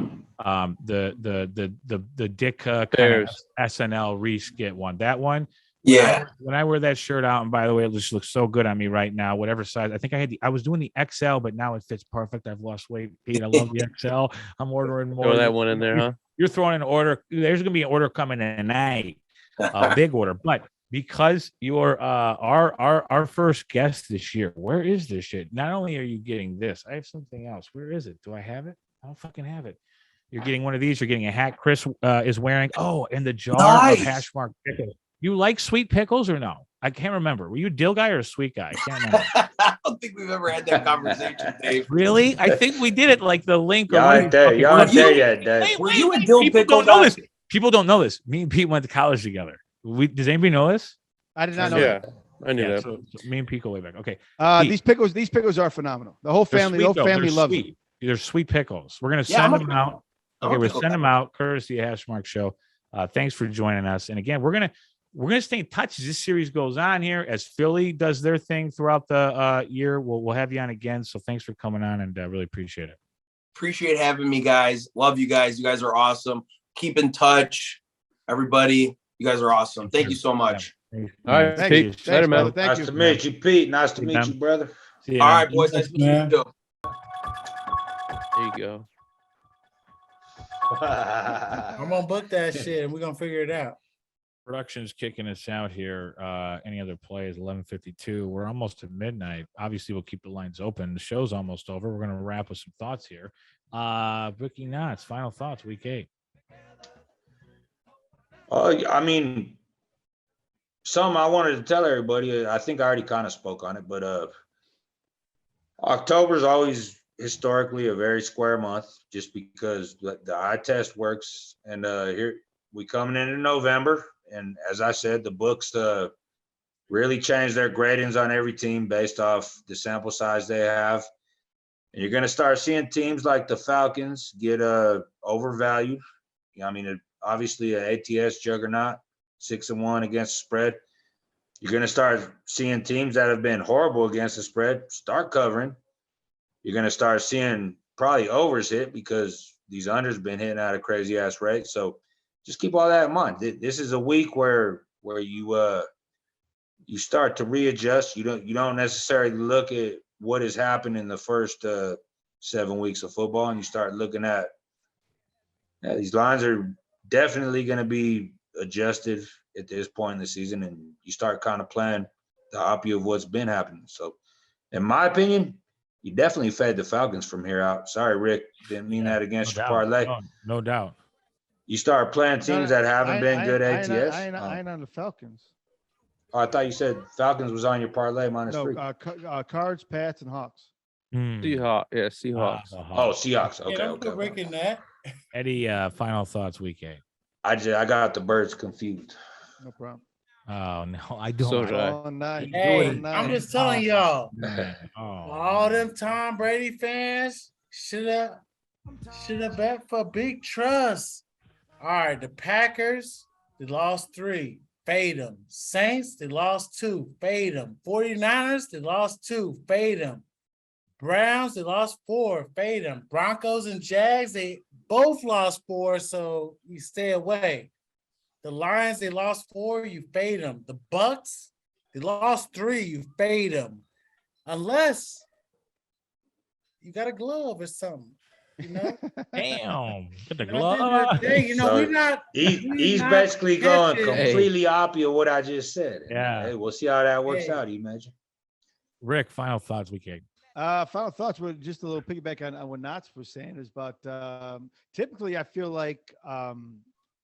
the Dick kind of SNL re-skit one. That one, when I wear that shirt out, and by the way, it just looks so good on me right now. Whatever size, I think I was doing the XL, but now it fits perfect. I've lost weight, Pete. I love the XL. I'm ordering more. Throw that one in there, huh? You're throwing an order. There's gonna be an order coming tonight, a big order, but. Because you're our first guest this year, where is this shit? Not only are you getting this, I have something else. Where is it? Do I have it? I don't fucking have it. You're getting one of these. You're getting a hat Chris is wearing. Oh, and the jar of Hashmark pickles. You like sweet pickles or no? I can't remember. Were you a dill guy or a sweet guy? I can't remember. I don't think we've ever had that conversation, Dave. Really? I think we did it like the link. Y'all ain't there yet, Dave. Were you a dill People pickle don't know guy? this. People don't know this. Me and Pete went to college together. Does anybody know this? I did not know. Yeah. I knew Yeah, that. so me and Pico way back. Okay. These pickles are phenomenal. The whole family loves them. sweet. They're sweet pickles. We're gonna Yeah, send I'm them out. I'm Okay, a we're pickle sending them guy. out courtesy of Hashmark Show. Thanks for joining us. And again, we're gonna stay in touch as this series goes on here. As Philly does their thing throughout the year, we'll have you on again. So thanks for coming on, and really appreciate it. Appreciate having me, guys. Love you guys. You guys are awesome. Keep in touch, everybody. You guys are awesome. Thank you so much. All right, Thanks. Pete. Thanks, Later, brother. man. Thank Nice you. to meet you, Pete. Nice to Hey, meet man. you, brother. See you, All man. right, boys. Nice to meet you too. There you go. I'm gonna book that shit and we're gonna figure it out. Production's kicking us out here. Any other plays? 11:52. We're almost to midnight. Obviously, we'll keep the lines open. The show's almost over. We're gonna wrap with some thoughts here. Ricky Knotts, final thoughts, week 8. I mean, something I wanted to tell everybody. I think I already kind of spoke on it, but October is always historically a very square month, just because the eye test works. And here we coming into November, and as I said, the books really change their gradings on every team based off the sample size they have. And you're going to start seeing teams like the Falcons get overvalued. I mean, obviously an ATS juggernaut, 6-1 against the spread. You're going to start seeing teams that have been horrible against the spread start covering. You're going to start seeing probably overs hit because these unders been hitting at a crazy ass rate. So just keep all that in mind. This is a week where you start to readjust. You don't necessarily look at what has happened in the first 7 weeks of football, and you start looking at these lines are definitely going to be adjusted at this point in the season, and you start kind of playing the opposite of what's been happening. So, in my opinion, you definitely fade the Falcons from here out. Sorry, Rick, didn't mean that against your parlay. No doubt. You start playing teams that haven't been good ATS. I ain't on the Falcons. Oh, I thought you said Falcons was on your parlay -3. No, Cards, Pats, and Hawks. Seahawks. Yeah, Seahawks. Oh, Seahawks. Okay, Yeah, okay. Rick in that. Eddie, final thoughts, week 8. I got the birds confused. No problem. Oh no, I don't. So did I. Going nine. Hey, Going nine. I'm just telling y'all, Oh, all them Tom Brady fans should have bet for big trust. All right, the Packers, they lost 3. Fade them. Saints, they lost 2. Fade them. 49ers, they lost 2. Fade them. Browns, they lost 4. Fade them. Broncos and Jags, they both lost 4, so you stay away. The Lions, they lost 4, you fade them. The Bucks, they lost 3, you fade them. Unless you got a glove or something, you know? damn! Get the At the glove. end of the day, you know, So we're not. He's not basically going catching. completely opposite of what I just said. Yeah. Hey, we'll see how that works Hey. out, you imagine? Rick, final thoughts, week 8. Final thoughts were just a little piggyback on what Knots was saying is about typically I feel like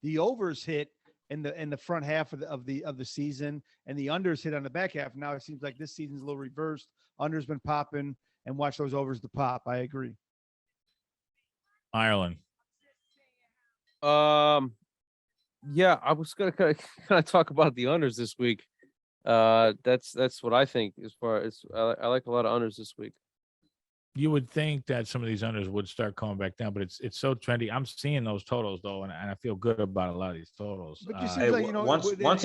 the overs hit in the front half of the season and the unders hit on the back half. Now it seems like this season's a little reversed. Unders been popping and watch those overs to pop. I agree. Ireland. Yeah, I was gonna kind of talk about the unders this week. That's what I think as far as I like a lot of unders this week. You would think that some of these unders would start coming back down, but it's so trendy. I'm seeing those totals though, and I feel good about a lot of these totals. But you see, Hey, like, you know, once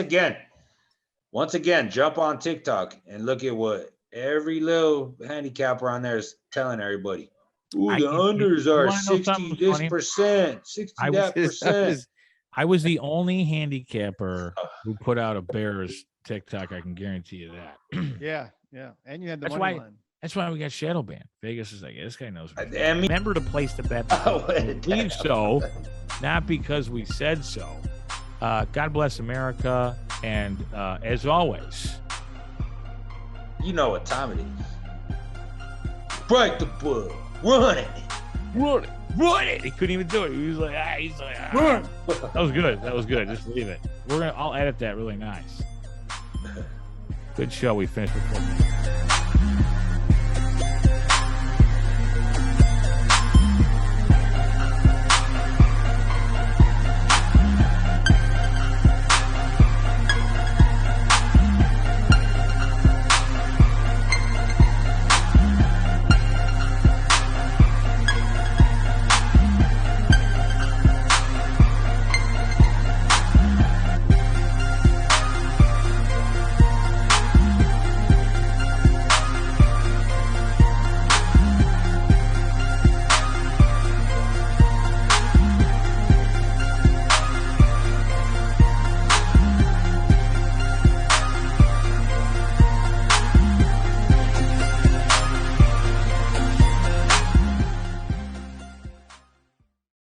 again, jump on TikTok and look at what every little handicapper on there is telling everybody. Ooh, I the can- unders you are wanna know 60 something this funny? percent, 60 that percent. I was the only handicapper who put out a Bears TikTok. I can guarantee you that. yeah, and you had the That's money why- line. That's why we got shadow banned. Vegas is like, this guy knows. I mean- Remember to place the bet. Oh, We believe so, not because we said so. God bless America, and as always, You know what time it is. Break the book. Run it. run it. He couldn't even do it. He was like, Run. That was good. That was good. Just leave it. I'll edit that really nice. Good show. We finished with 4 minutes.